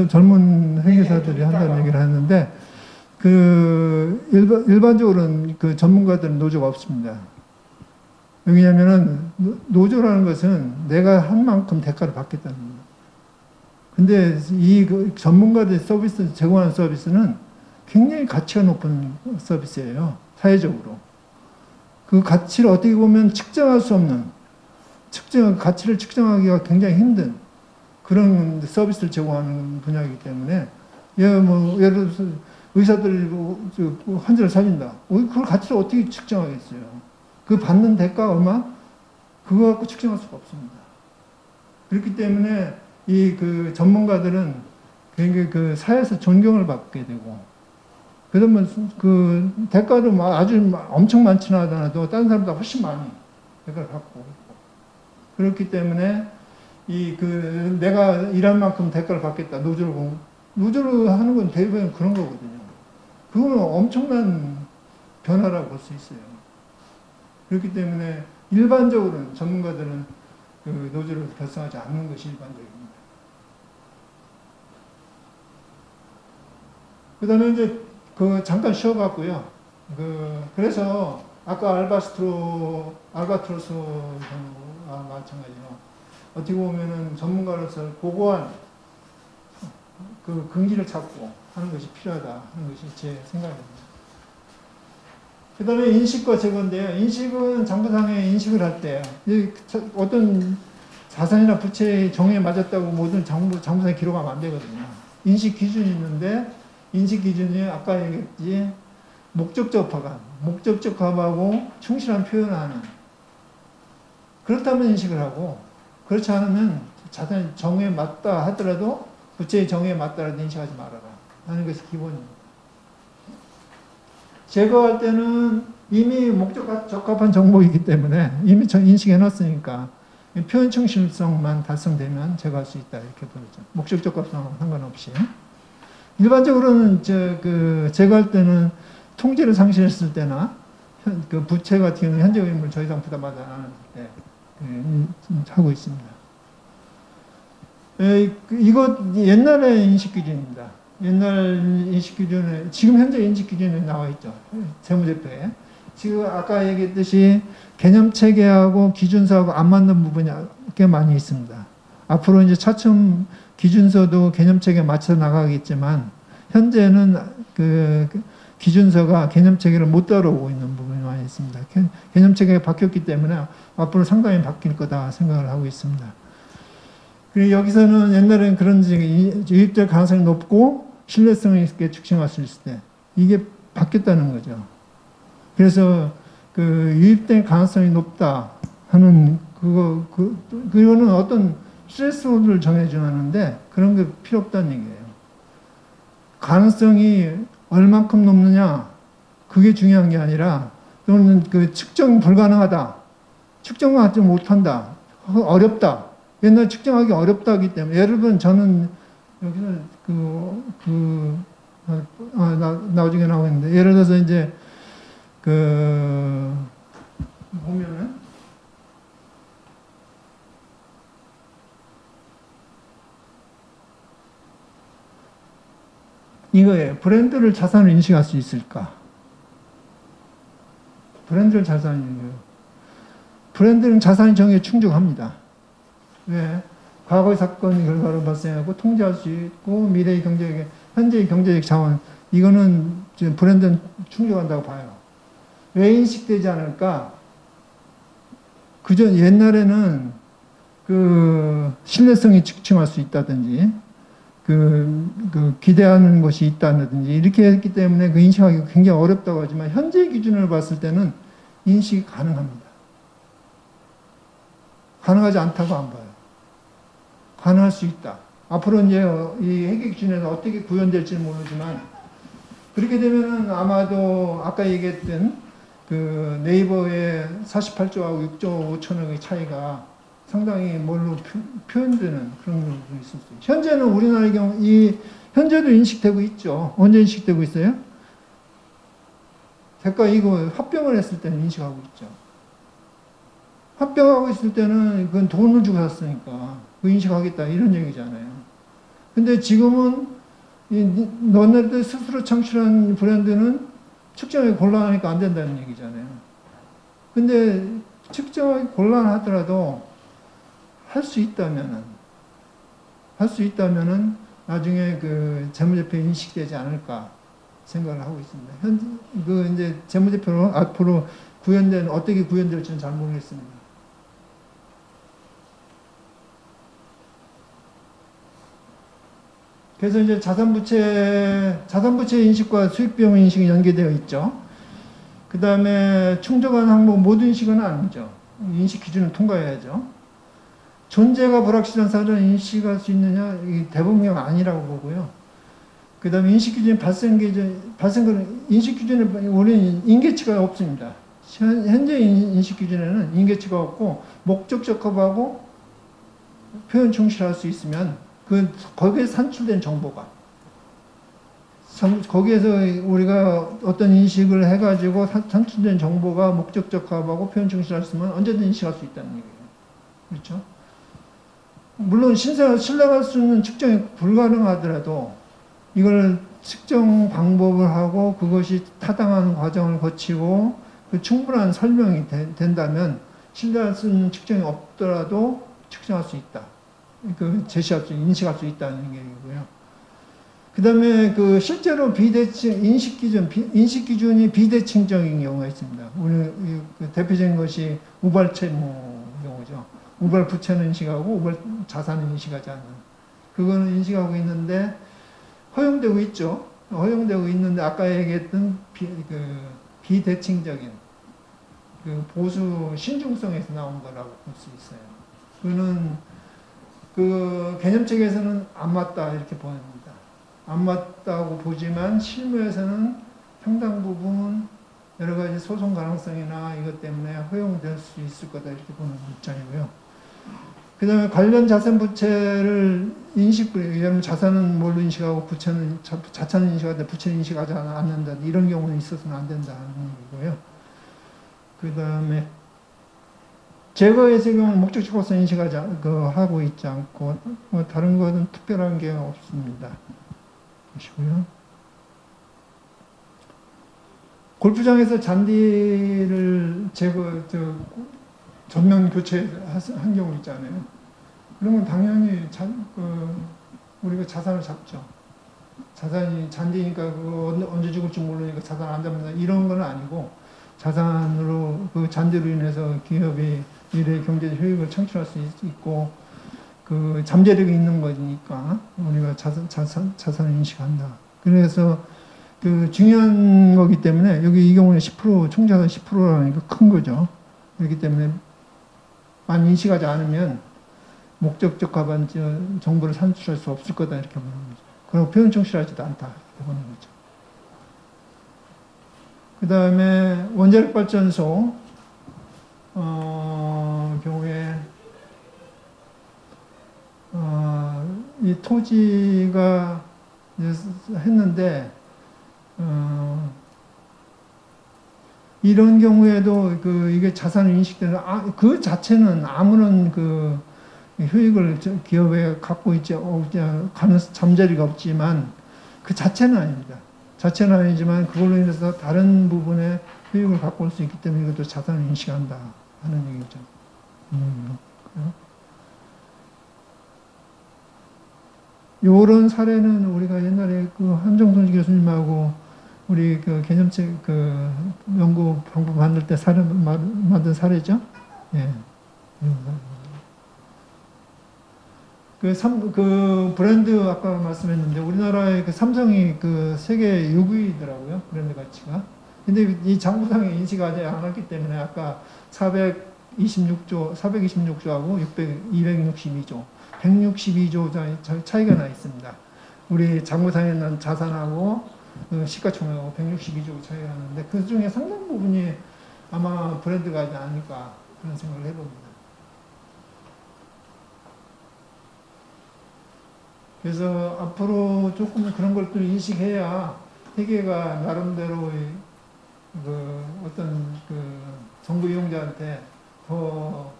[SPEAKER 1] 젊은 회계사들이 한다는 얘기를 하는데 일반적으로는 전문가들은 노조가 없습니다. 왜냐하면 노조라는 것은 내가 한 만큼 대가를 받겠다는 거예요. 근데 전문가들 제공하는 서비스는 굉장히 가치가 높은 서비스예요. 사회적으로. 그 가치를 어떻게 보면 측정할 수 없는, 가치를 측정하기가 굉장히 힘든 그런 서비스를 제공하는 분야이기 때문에, 예를 들어서 의사들이 환자를 살린다. 그걸 가치를 어떻게 측정하겠어요? 그 받는 대가가 얼마? 그거 갖고 측정할 수가 없습니다. 그렇기 때문에 전문가들은 굉장히 사회에서 존경을 받게 되고, 그러면 대가도 아주 엄청 많지는 않아도 다른 사람보다 훨씬 많이 대가를 받고 있고. 그렇기 때문에 내가 일할 만큼 대가를 받겠다. 노조를 하는 건 대부분 그런 거거든요. 그거는 엄청난 변화라고 볼 수 있어요. 그렇기 때문에 일반적으로는 전문가들은 노조를 결성하지 않는 것이 일반적입니다. 그 다음에 이제 잠깐 쉬어갔고요. 그래서 아까 알바트로스와 마찬가지로 어떻게 보면은 전문가로서 고고한 긍지를 찾고 하는 것이 필요하다 하는 것이 제 생각입니다. 그 다음에 인식과 제거인데요. 인식은 장부상에 인식을 할 때 어떤 자산이나 부채의 정의에 맞았다고 모든 장부상에 기록하면 안 되거든요. 인식 기준이 있는데 인식 기준이 아까 얘기했지 목적적 합하고 충실한 표현을 하는, 그렇다면 인식을 하고, 그렇지 않으면 자산이 정의에 맞다 하더라도 부채의 정의에 맞다라도 인식하지 말아라 하는 것이 기본입니다. 제거할 때는 이미 목적 적합한 정보이기 때문에 이미 인식해 놨으니까 표현 충실성만 달성되면 제거할 수 있다 이렇게 보죠. 목적 적합성은 상관없이. 일반적으로는 제거할 때는 통지를 상실했을 때나 부채 같은 경우는 현재 의무를 더 이상 부담하지 않을 때 하고 있습니다. 이거 옛날의 인식 기준입니다. 옛날 인식 기준에, 지금 현재 인식 기준에 나와 있죠. 재무제표에. 지금 아까 얘기했듯이 개념 체계하고 기준서하고 안 맞는 부분이 꽤 많이 있습니다. 앞으로 이제 차츰 기준서도 개념 체계에 맞춰 나가겠지만, 현재는 그 기준서가 개념 체계를 못 따라오고 있는 부분이 많이 있습니다. 개념 체계가 바뀌었기 때문에 앞으로 상당히 바뀔 거다 생각을 하고 있습니다. 그리고 여기서는 옛날에는 그런 유입될 가능성이 높고 신뢰성 있게 측정할 수 있을 때 이게 바뀌었다는 거죠. 그래서 그 유입될 가능성이 높다 하는 그거는 어떤 스트레스홀드를 정해주는데 그런 게 필요 없다는 얘기예요. 가능성이 얼만큼 높느냐 그게 중요한 게 아니라 또는 그 측정 불가능하다, 측정하지 못한다, 어렵다. 옛날 측정하기 어렵다기 때문에 예를 들면 저는 여기서 나중에 나오겠는데 예를 들어서 이제 보면은 이거예요. 브랜드를 자산으로 인식할 수 있을까? 브랜드를 자산이에요. 브랜드는 자산의 정의에 충족합니다. 왜? 과거의 사건의 결과로 발생하고 통제할 수 있고 미래의 경제적, 현재의 경제적 자원 이거는 지금 브랜드는 충족한다고 봐요. 왜 인식되지 않을까? 그전 옛날에는 그 신뢰성이 측정할 수 있다든지 기대하는 것이 있다든지 이렇게 했기 때문에 그 인식하기가 굉장히 어렵다고 하지만 현재 기준을 봤을 때는 인식이 가능합니다. 가능하지 않다고 안 봐요. 가능할 수 있다. 앞으로 이제 이 회계 기준에서 어떻게 구현될지는 모르지만 그렇게 되면은 아마도 아까 얘기했던 그 네이버의 48조하고 6조 5천억의 차이가 상당히 뭘로 표현되는 그런 부분이 있을 수 있어요. 현재는 우리나라의 경우 현재도 인식되고 있죠. 언제 인식되고 있어요? 대가 이거 합병을 했을 때는 인식하고 있죠. 합병하고 있을 때는 그건 돈을 주고 샀으니까 그 인식하겠다 이런 얘기잖아요. 근데 지금은 너네들 스스로 창출한 브랜드는 측정하기 곤란하니까 안 된다는 얘기잖아요. 근데 측정하기 곤란하더라도 할 수 있다면은 나중에 그 재무제표에 인식되지 않을까 생각을 하고 있습니다. 이제 재무제표로 앞으로 어떻게 구현될지는 잘 모르겠습니다. 그래서 이제 자산부채 인식과 수익비용 인식이 연계되어 있죠. 그 다음에 충족한 항목 모든 인식은 아니죠. 인식 기준을 통과해야죠. 존재가 불확실한 사실을 인식할 수 있느냐? 대부분 아니라고 보고요. 그 다음에 인식 기준, 인식 기준에 우리는 인계치가 없습니다. 현재 인식 기준에는 인계치가 없고, 목적 적합하고 표현 충실할 수 있으면, 거기에 산출된 정보가, 거기에서 우리가 어떤 인식을 해가지고 산출된 정보가 목적 적합하고 표현 충실할 수 있으면 언제든 인식할 수 있다는 얘기예요. 그렇죠? 물론 신뢰할 수 있는 측정이 불가능하더라도 이걸 측정 방법을 하고 그것이 타당한 과정을 거치고 그 충분한 설명이 된다면 신뢰할 수 있는 측정이 없더라도 측정할 수 있다. 인식할 수 있다는 얘기고요. 그 다음에 실제로 인식 기준이 비대칭적인 경우가 있습니다. 우리 대표적인 것이 우발채무 경우죠. 우발 부채는 인식하고 우발 자산은 인식하지 않는. 그거는 인식하고 있는데 허용되고 있죠. 허용되고 있는데 아까 얘기했던 비대칭적인 보수 신중성에서 나온 거라고 볼 수 있어요. 그거는 개념책에서는 안 맞다 이렇게 보입니다. 안 맞다고 보지만 실무에서는 상당 부분 여러 가지 소송 가능성이나 이것 때문에 허용될 수 있을 거다 이렇게 보는 입장이고요. 그 다음에 관련 자산 부채를 왜냐하면 자산은 뭘로 인식하고 부채는 자산을 인식하는데 부채는 인식하지 않는다. 이런 경우는 있어서는 안 된다는 얘기고요. 그 다음에 제거의 경우 목적지로서 인식하지 하고 있지 않고 뭐 다른 것은 특별한 게 없습니다. 보시고요. 골프장에서 잔디를 전면 교체한 경우 있잖아요. 그러면 당연히 우리가 자산을 잡죠. 자산이 잔디니까 언제 죽을지 모르니까 자산 안 잡는다 이런 건 아니고 자산으로 그 잔디로 인해서 기업이 미래 경제적 효익을 창출할 수 있고 그 잠재력이 있는 거니까 우리가 자산을 인식한다. 그래서 그 중요한 거기 때문에 여기 이 경우는 10% 총자산 10%라니까 큰 거죠. 그렇기 때문에 만 인식하지 않으면 목적적 가반 정보를 산출할 수 없을 거다 이렇게 보는 거죠. 그리고 표현 충실하지도 않다 이렇게 보는 거죠. 그 다음에 원자력 발전소 경우에 이 토지가 했는데 이런 경우에도 이게 자산을 인식되는 그 자체는 아무런 효익을 기업에 갖고 있지 잠재리가 없지만 그 자체는 아닙니다. 자체는 아니지만 그걸로 인해서 다른 부분에 효익을 갖고 올 수 있기 때문에 이것도 자산을 인식한다 하는 얘기죠. 요런 사례는 우리가 옛날에 한정선 교수님하고 우리 개념책 연구 방법 만들 때 만든 사례죠. 예. 브랜드 아까 말씀했는데 우리나라의 삼성이 세계 6위더라고요. 브랜드 가치가. 근데 이 장부상에 인식하지 않았기 때문에 아까 426조하고 262조, 162조 차이가 나 있습니다. 우리 장부상에 난 자산하고 시가총액하고 162조 차이가 나는데 그 중에 상당 부분이 아마 브랜드가 아닐까 그런 생각을 해봅니다. 그래서 앞으로 조금 그런 것들을 인식해야 회계가 나름대로의 어떤 정보 이용자한테 더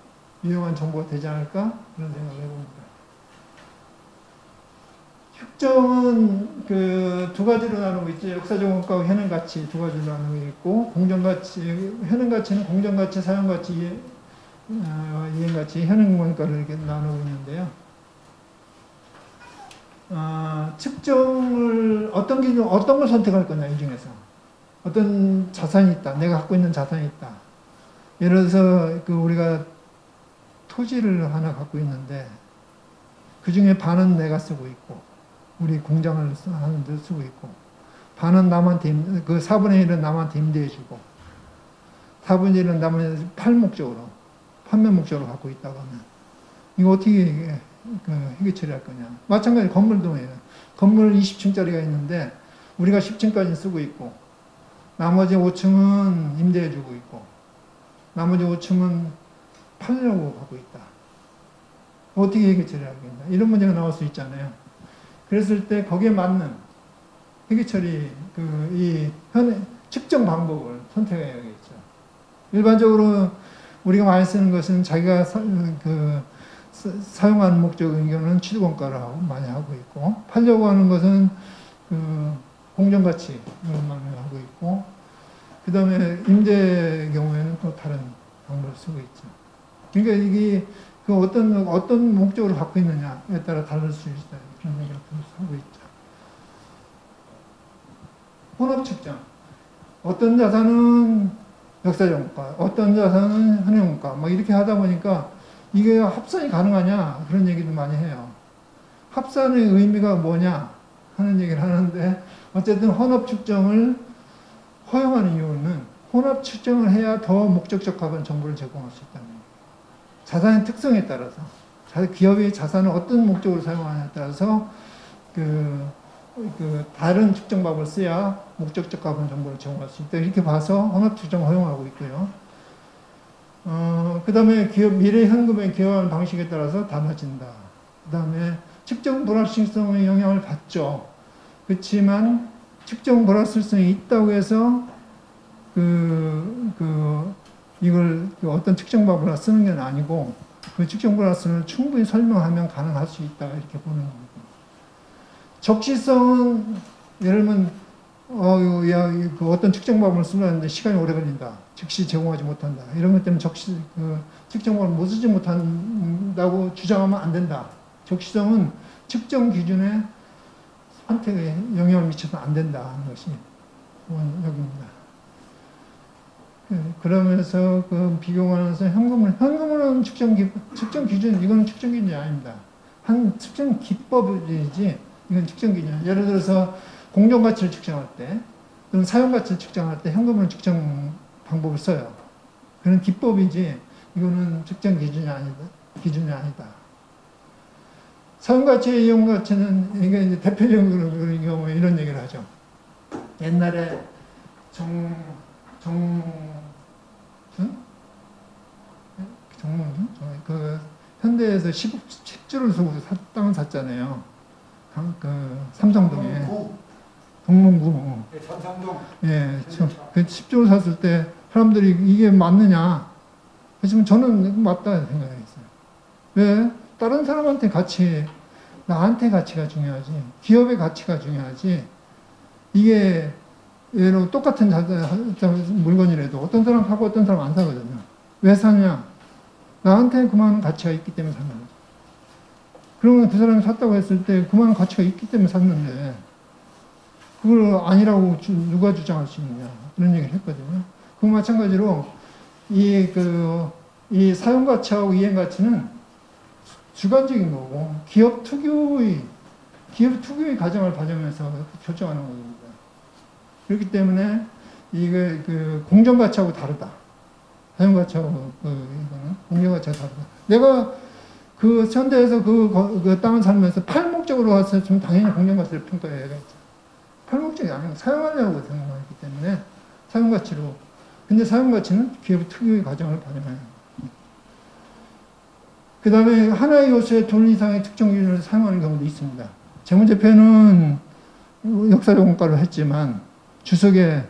[SPEAKER 1] 유용한 정보가 되지 않을까 그런 생각을 해봅니다. 획정은 두 가지로 나누고 있죠. 역사적 원가와 현행가치 두 가지로 나누고 있고 공정가치, 현행가치는 공정가치, 사용가치, 이행가치, 현행원가를 이렇게 나누고 있는데요. 측정을 어떤 기준, 어떤 걸 선택할 거냐 이 중에서 어떤 자산이 있다, 내가 갖고 있는 자산이 있다. 예를 들어서 우리가 토지를 하나 갖고 있는데 그 중에 반은 내가 쓰고 있고 우리 공장을 하는데 쓰고 있고 반은 남한테 4분의 1은 남한테 임대해주고 4분의 1은 남한테 팔 목적으로 판매 목적으로 갖고 있다고 하면 이거 어떻게 회계 처리할 거냐. 마찬가지 건물도 해요. 건물 20층짜리가 있는데 우리가 10층까지 쓰고 있고 나머지 5층은 임대해주고 있고 나머지 5층은 팔려고 하고 있다. 어떻게 회계 처리하겠냐. 이런 문제가 나올 수 있잖아요. 그랬을 때 거기에 맞는 회계 처리 측정 방법을 선택해야겠죠. 일반적으로 우리가 많이 쓰는 것은 자기가 사용하는 목적의 경우는 취득원가를 많이 하고 있고 팔려고 하는 것은 공정가치를 많이 하고 있고 그 다음에 임대의 경우에는 또 다른 방법을 쓰고 있죠. 그러니까 이게 어떤 목적으로 갖고 있느냐에 따라 다를 수 있다. 그런 얘기를 하고 있죠. 혼합 측정. 어떤 자산은 역사정가, 어떤 자산은 현행원가, 이렇게 하다 보니까 이게 합산이 가능하냐 그런 얘기도 많이 해요. 합산의 의미가 뭐냐 하는 얘기를 하는데 어쨌든 혼합 측정을 허용하는 이유는 혼합 측정을 해야 더 목적적 가반 정보를 제공할 수 있다는 거예요. 자산의 특성에 따라서 기업의 자산을 어떤 목적으로 사용하냐에 따라서 다른 측정 방법을 써야 목적적 가반 정보를 제공할 수 있다. 이렇게 봐서 혼합 측정을 허용하고 있고요. 그 다음에 미래 현금에 기여하는 방식에 따라서 달라진다. 그 다음에 측정 불확실성의 영향을 받죠. 그렇지만 측정 불확실성이 있다고 해서 이걸 어떤 측정 방법을 쓰는 게 아니고 그 측정 플러스를 충분히 설명하면 가능할 수 있다 이렇게 보는 겁니다. 적시성은 예를 들면 그 어떤 측정 방법을 쓰려는데 시간이 오래 걸린다. 즉시 제공하지 못한다. 이런 것 때문에 측정 방법을 못 쓰지 못한다고 주장하면 안 된다. 적시성은 측정 기준에 선택에 영향을 미쳐서는 안 된다 하는 것이 여기입니다. 그러면서 그 비교하면서 현금으로는 측정 기준, 이건 측정 기준이 아닙니다. 한 측정 기법이지, 이건 측정 기준. 예를 들어서 공정 가치를 측정할 때, 또는 사용 가치를 측정할 때 현금으로 측정 방법을 써요. 그런 기법이지, 이거는 측정 기준이 아니다. 사용 가치의 이용 가치는, 이게 이제 대표적으로 그런 경우에 이런 얘기를 하죠. 옛날에 그 현대에서 10주를 쓰고 땅을 샀잖아요. 그 삼성동에 동문구.
[SPEAKER 2] 네, 삼성동.
[SPEAKER 1] 예, 그 10주를 샀을 때 사람들이 이게 맞느냐? 하지만 저는 맞다 생각했어요. 왜? 다른 사람한테 나한테 가치가 중요하지. 기업의 가치가 중요하지. 이게 예로 똑같은 물건이라도 어떤 사람 사고 어떤 사람 안 사거든요. 왜 사냐? 나한테 그만한 가치가 있기 때문에 사는 거죠. 그러면 그 사람이 샀다고 했을 때 그만한 가치가 있기 때문에 샀는데 그걸 아니라고 누가 주장할 수 있느냐 그런 얘기를 했거든요. 그 마찬가지로 이 사용 가치하고 이행 가치는 주관적인 거고 기업 특유의 가정을 반영해서 결정하는 겁니다. 그렇기 때문에 이게 그 공정 가치하고 다르다. 사용 가치하고 이거는 공정 가치가 다르다. 내가 그 현대에서 그 땅을 살면서 팔목적으로 왔으면 당연히 공정 가치를 평가해야겠죠. 팔목적이 아니고 사용하려고 생각하기 때문에 사용 가치로. 근데 사용 가치는 기업 특유의 가정을 반영해요. 그 다음에 하나의 요소에 둘 이상의 특정 기준을 사용하는 경우도 있습니다. 재무제표는 역사적 원가를 했지만 주석에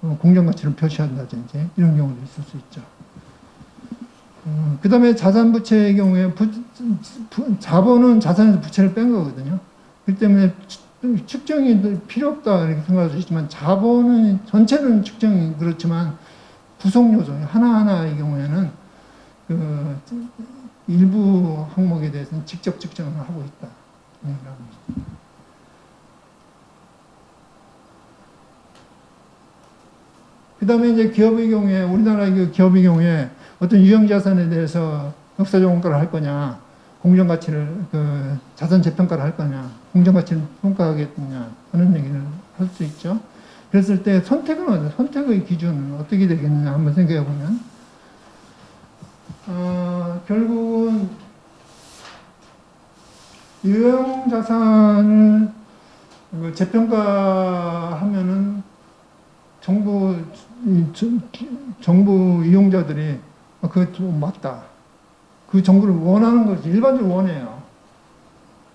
[SPEAKER 1] 공정가치를 표시한다든지 이런 경우도 있을 수 있죠. 그 다음에 자산부채의 경우에 자본은 자산에서 부채를 뺀 거거든요. 그렇기 때문에 측정이 필요 없다 이렇게 생각할 수 있지만 자본은 전체는 측정이 그렇지만 구성 요소 하나하나의 경우에는 그 일부 항목에 대해서는 직접 측정을 하고 있다. 그 다음에 이제 기업의 경우에, 우리나라 기업의 경우에 어떤 유형자산에 대해서 역사적 원가를 할 거냐, 공정가치를, 자산 재평가를 할 거냐, 공정가치를 평가하겠느냐 하는 얘기를 할 수 있죠. 그랬을 때 선택의 기준은 어떻게 되겠느냐 한번 생각해 보면, 결국은 유형자산을 재평가하면은 정부 이용자들이 그거 맞다. 그 정보를 원하는 거지. 일반적으로 원해요.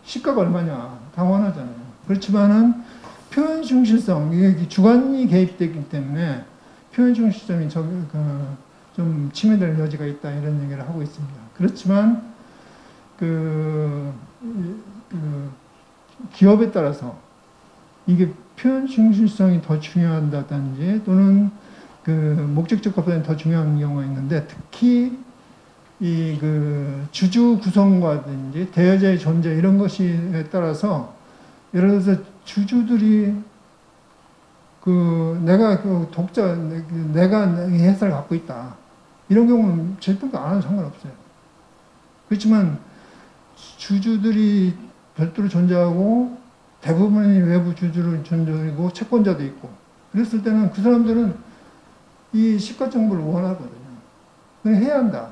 [SPEAKER 1] 시가가 얼마냐. 다 원하잖아요. 그렇지만은 표현 중실성, 이게 주관이 개입되기 때문에 표현 중실성이 좀 침해될 여지가 있다. 이런 얘기를 하고 있습니다. 그렇지만 기업에 따라서 이게 표현 중실성이 더 중요하다든지 또는 목적적 값보다는 더 중요한 경우가 있는데 특히 주주 구성과든지 대여자의 존재 이런 것에 따라서 예를 들어서 주주들이 내가 독자 내가 이 회사를 갖고 있다 이런 경우는 재평가 안 해도 상관없어요. 그렇지만 주주들이 별도로 존재하고 대부분이 외부 주주를 존재하고 채권자도 있고 그랬을 때는 그 사람들은 이 시가 정보를 원하거든요. 그냥 해야 한다.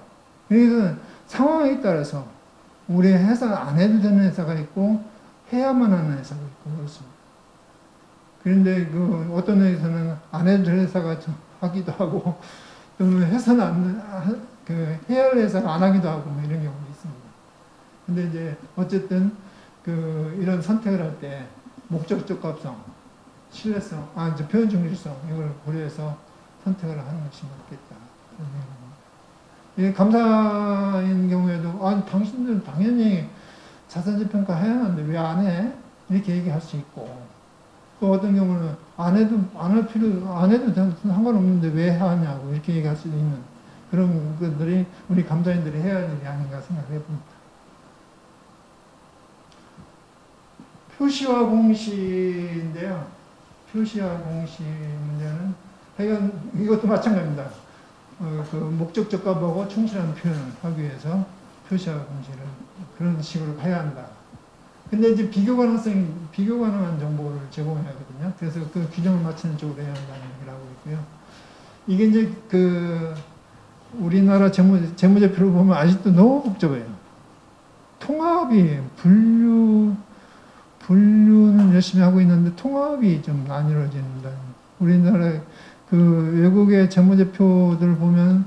[SPEAKER 1] 그래서 상황에 따라서 우리 회사 안 해도 되는 회사가 있고 해야만 하는 회사가 있고 그렇습니다. 그런데 어떤 회사는 안 해도 될 회사가 하기도 하고 또는 회사는 해야 할 회사가 안 하기도 하고 뭐 이런 경우도 있습니다. 근데 이제 어쨌든 이런 선택을 할 때 목적적 값성, 신뢰성, 이제 표현 중립성 이걸 고려해서 선택을 하는 것이 맞겠다. 이 감사인 경우에도 당신들은 당연히 자산재 평가 해야 하는데 왜 안 해? 이렇게 얘기할 수 있고, 또 어떤 경우는 안 해도 상관없는데 왜 하냐고 이렇게 얘기할 수도 있는 그런 것들이 우리 감사인들이 해야 할 일이 아닌가 생각해 봅니다. 표시와 공시인데요. 표시와 공시 문제는 하여간 이것도 마찬가지입니다. 그 목적 적합하고 충실한 표현을 하기 위해서 표시와 공시를 그런 식으로 해야 한다. 근데 이제 비교 가능한 정보를 제공해야 하거든요. 그래서 그 규정을 맞추는 쪽으로 해야 한다는 얘기를 하고 있고요. 이게 이제 우리나라 재무제표를 보면 아직도 너무 복잡해요. 통합이, 분류는 열심히 하고 있는데 통합이 좀 안 이루어진다. 우리나라 외국의 재무제표들 보면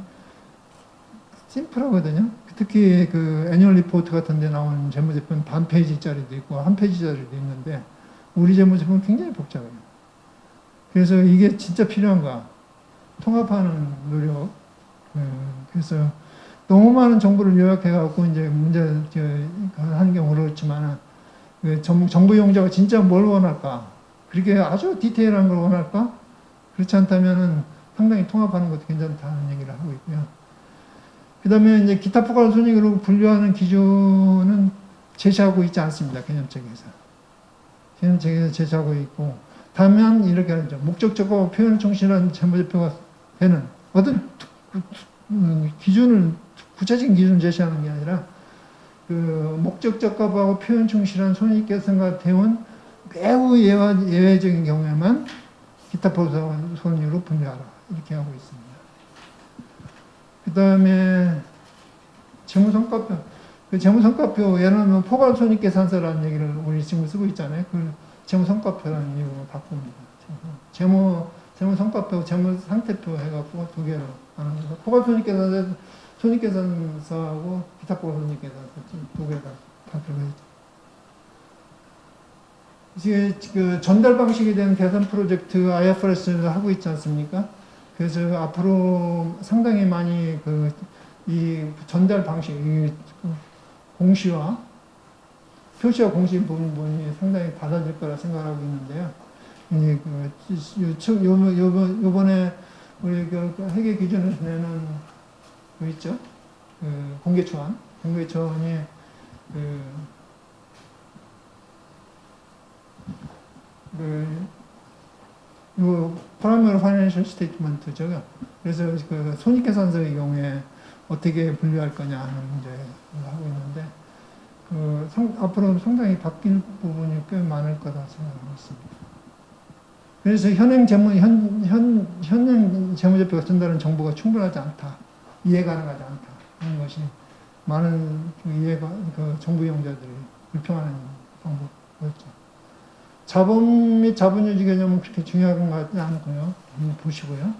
[SPEAKER 1] 심플하거든요. 특히 애니얼 리포트 같은 데 나오는 재무제표는 반 페이지짜리도 있고 한 페이지짜리도 있는데 우리 재무제표는 굉장히 복잡해요. 그래서 이게 진짜 필요한가? 통합하는 노력. 그래서 너무 많은 정보를 요약해갖고 이제 문제 하는 경우 그렇지만 정보 이용자가 진짜 뭘 원할까? 그렇게 아주 디테일한 걸 원할까? 그렇지 않다면은 상당히 통합하는 것도 괜찮다는 얘기를 하고 있고요. 그 다음에 이제 기타 포괄 손익으로 분류하는 기준은 제시하고 있지 않습니다. 개념책에서. 개념책에서 제시하고 있고, 다만 이렇게 하죠. 목적적과 표현을 충실한 재무제표가 되는 어떤 기준을, 구체적인 기준을 제시하는 게 아니라, 목적 적합하고 표현 충실한 손익 개선과 대원 매우 예외적인 경우에만 기타 포괄 손익으로 분류하라. 이렇게 하고 있습니다. 그 다음에 재무성과표. 재무성과표, 예를 들면 포괄손익계산서라는 얘기를 우리 지금 쓰고 있잖아요. 그 재무성과표라는 이름으로 바꿉니다. 재무성과표, 재무상태표 해갖고 두 개로 하는 거죠. 포괄손익계산서, 손익계산서하고 기타 포괄손익계산서 두 개가 발표가 있죠. 이게 전달 방식에 대한 계산 프로젝트 IFRS를 하고 있지 않습니까? 그래서 앞으로 상당히 많이 이 전달 방식, 이 공시와 표시와 공시 부분이 상당히 달라질 거라 생각하고 있는데요. 요번에 우리 회계 기준에서 내는 있죠? 공개초안이 프라이머리 파이낸셜 스테이트먼트죠. 그래서 손익계산서의 경우에 어떻게 분류할 거냐 하는 문제를 하고 있는데, 앞으로 상당히 바뀔 부분이 꽤 많을 거다 생각하고 있습니다. 그래서 현행 재무제표가 전달하는 정보가 충분하지 않다, 이해 가능하지 않다 하는 것이 많은 정부 이용자들이 불평하는 방법이었죠. 자본 및 자본유지 개념은 그렇게 중요한 것 같지 않고요. 한번 보시고요.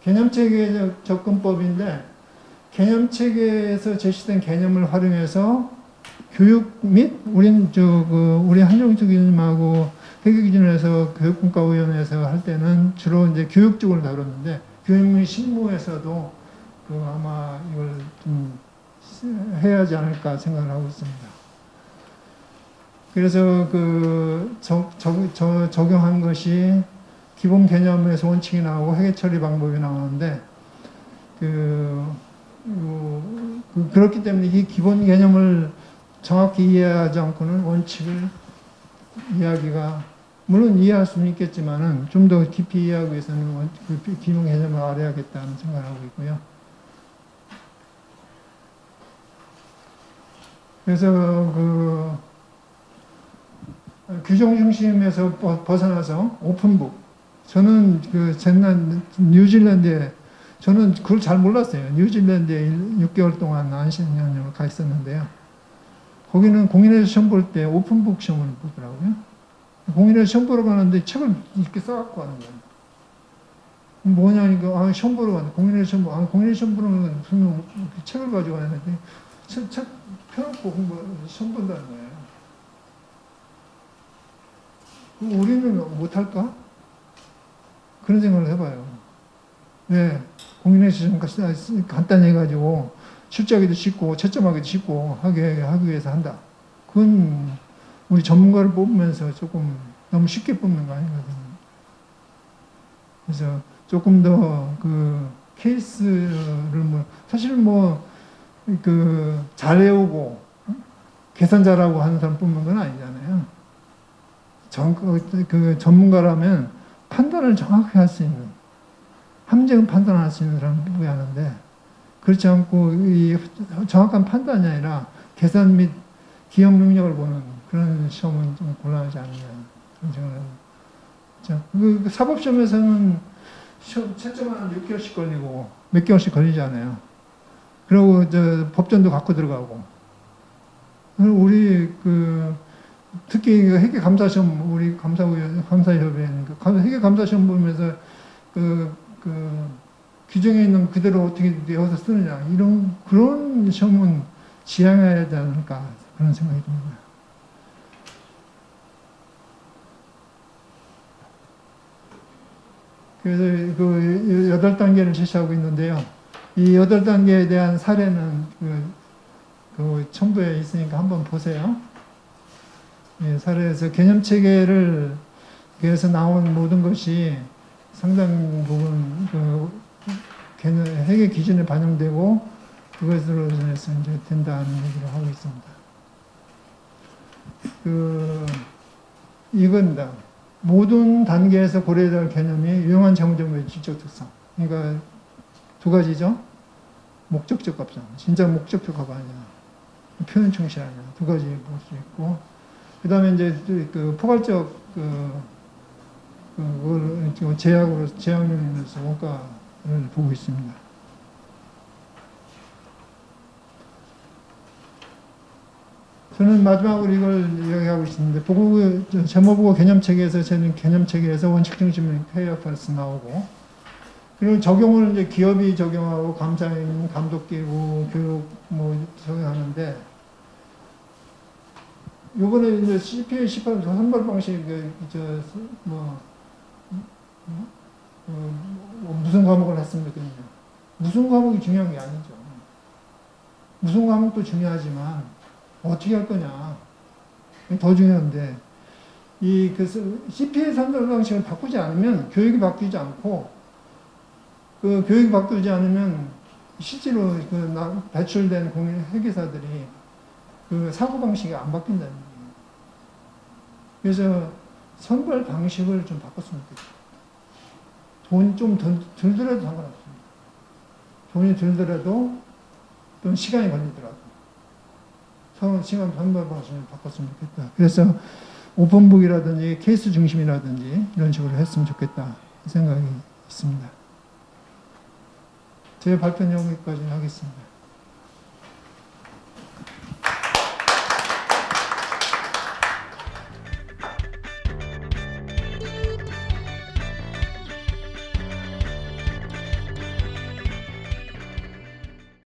[SPEAKER 1] 개념체계 접근법인데, 개념체계에서 제시된 개념을 활용해서 교육 및 우리 한정수 교수님하고 회계기준에서 교육분과위원회에서 할 때는 주로 이제 교육 쪽을 다뤘는데, 교육 및 실무에서도 아마 이걸 좀 해야 하지 않을까 생각을 하고 있습니다. 그래서 적용한 것이 기본 개념에서 원칙이 나오고 회계 처리 방법이 나오는데, 그렇기 때문에 이 기본 개념을 정확히 이해하지 않고는 원칙을 이해하기가, 물론 이해할 수는 있겠지만은 좀 더 깊이 이해하기 위해서는 기본 개념을 알아야겠다는 생각을 하고 있고요. 그래서 규정 중심에서 벗어나서 오픈북. 저는 뉴질랜드에, 저는 그걸 잘 몰랐어요. 뉴질랜드에 6개월 동안 안식년을 가 있었는데요. 거기는 공인해서 시험 볼 때 오픈북 시험을 보더라고요. 공인해서 시험 보러 가는데 책을 이렇게 써갖고 가는 거예요. 뭐냐니까, 시험 보러 가는데, 공인해서 시험 보러 가는 건 책을 가지고 가는데, 책 펴놓고 시험 본다는 거예요. 우리는 못할까? 그런 생각을 해봐요. 왜? 공인행실 좀 간단히 해가지고 출제하기도 쉽고 채점하기도 쉽고 하기 위해서 한다. 그건 우리 전문가를 뽑으면서 조금 너무 쉽게 뽑는 거 아니거든요. 그래서 조금 더 그 케이스를 뭐 사실 뭐 그 잘 외우고 계산 잘하고 하는 사람 뽑는 건 아니잖아요. 그 전문가라면 판단을 정확히 할 수 있는, 함정은 판단할 수 있는 사람을 뽑아야 하는데, 그렇지 않고 이 정확한 판단이 아니라 계산 및 기억 능력을 보는 그런 시험은 좀 곤란하지 않느냐 그런 생각을 합니다. 그 사법시험에서는 채점은 6개월씩 걸리고 몇 개월씩 걸리잖아요. 그리고 법전도 갖고 들어가고. 우리 특히 회계감사시험, 우리 감사협회는 회계감사시험 보면서 규정에 있는 그대로 어떻게 외워서 쓰느냐, 그런 시험은 지향해야 되지 않을까, 그런 생각이 듭니다. 그래서 8단계를 제시하고 있는데요. 이 8단계에 대한 사례는 첨부에 있으니까 한번 보세요. 예, 사례에서 개념체계를, 그래서 나온 모든 것이 상당 부분 회계 기준에 반영되고 그것으로 인해서 이제 된다는 얘기를 하고 있습니다. 이겁니다. 모든 단계에서 고려해야 할 개념이 유용한 재무제표의 질적 특성. 그러니까 두 가지죠. 목적적 합성. 진짜 목적적 합 아니야. 표현 충실 아니야. 두 가지 볼 수 있고. 그 다음에 이제 포괄적 그걸 제약면에서 원가를 보고 있습니다. 저는 마지막으로 이걸 이야기하고 있습니다. 재무보고 개념체계에서 저는 개념체계에서 원칙 중심의 페이어펄스 나오고, 그리고 적용을 이제 기업이 적용하고 감사인, 감독기구, 교육 적용하는데, 요번에 이제 CPA 18 선발 방식 무슨 과목을 했습니까? 무슨 과목이 중요한 게 아니죠. 무슨 과목도 중요하지만 어떻게 할 거냐 더 중요한데, CPA 선발 방식을 바꾸지 않으면 교육이 바뀌지 않고, 교육이 바뀌지 않으면 실제로 배출된 회계사들이 사고방식이 안 바뀐다는 얘기예요. 그래서 선발 방식을 좀 바꿨으면 좋겠어요. 돈이 좀 들더라도 상관없습니다. 돈이 들더라도 또는 시간이 걸리더라도 시간 선발 방식을 바꿨으면 좋겠다. 그래서 오픈북이라든지 케이스 중심이라든지 이런 식으로 했으면 좋겠다 생각이 있습니다. 제 발표는 여기까지 하겠습니다.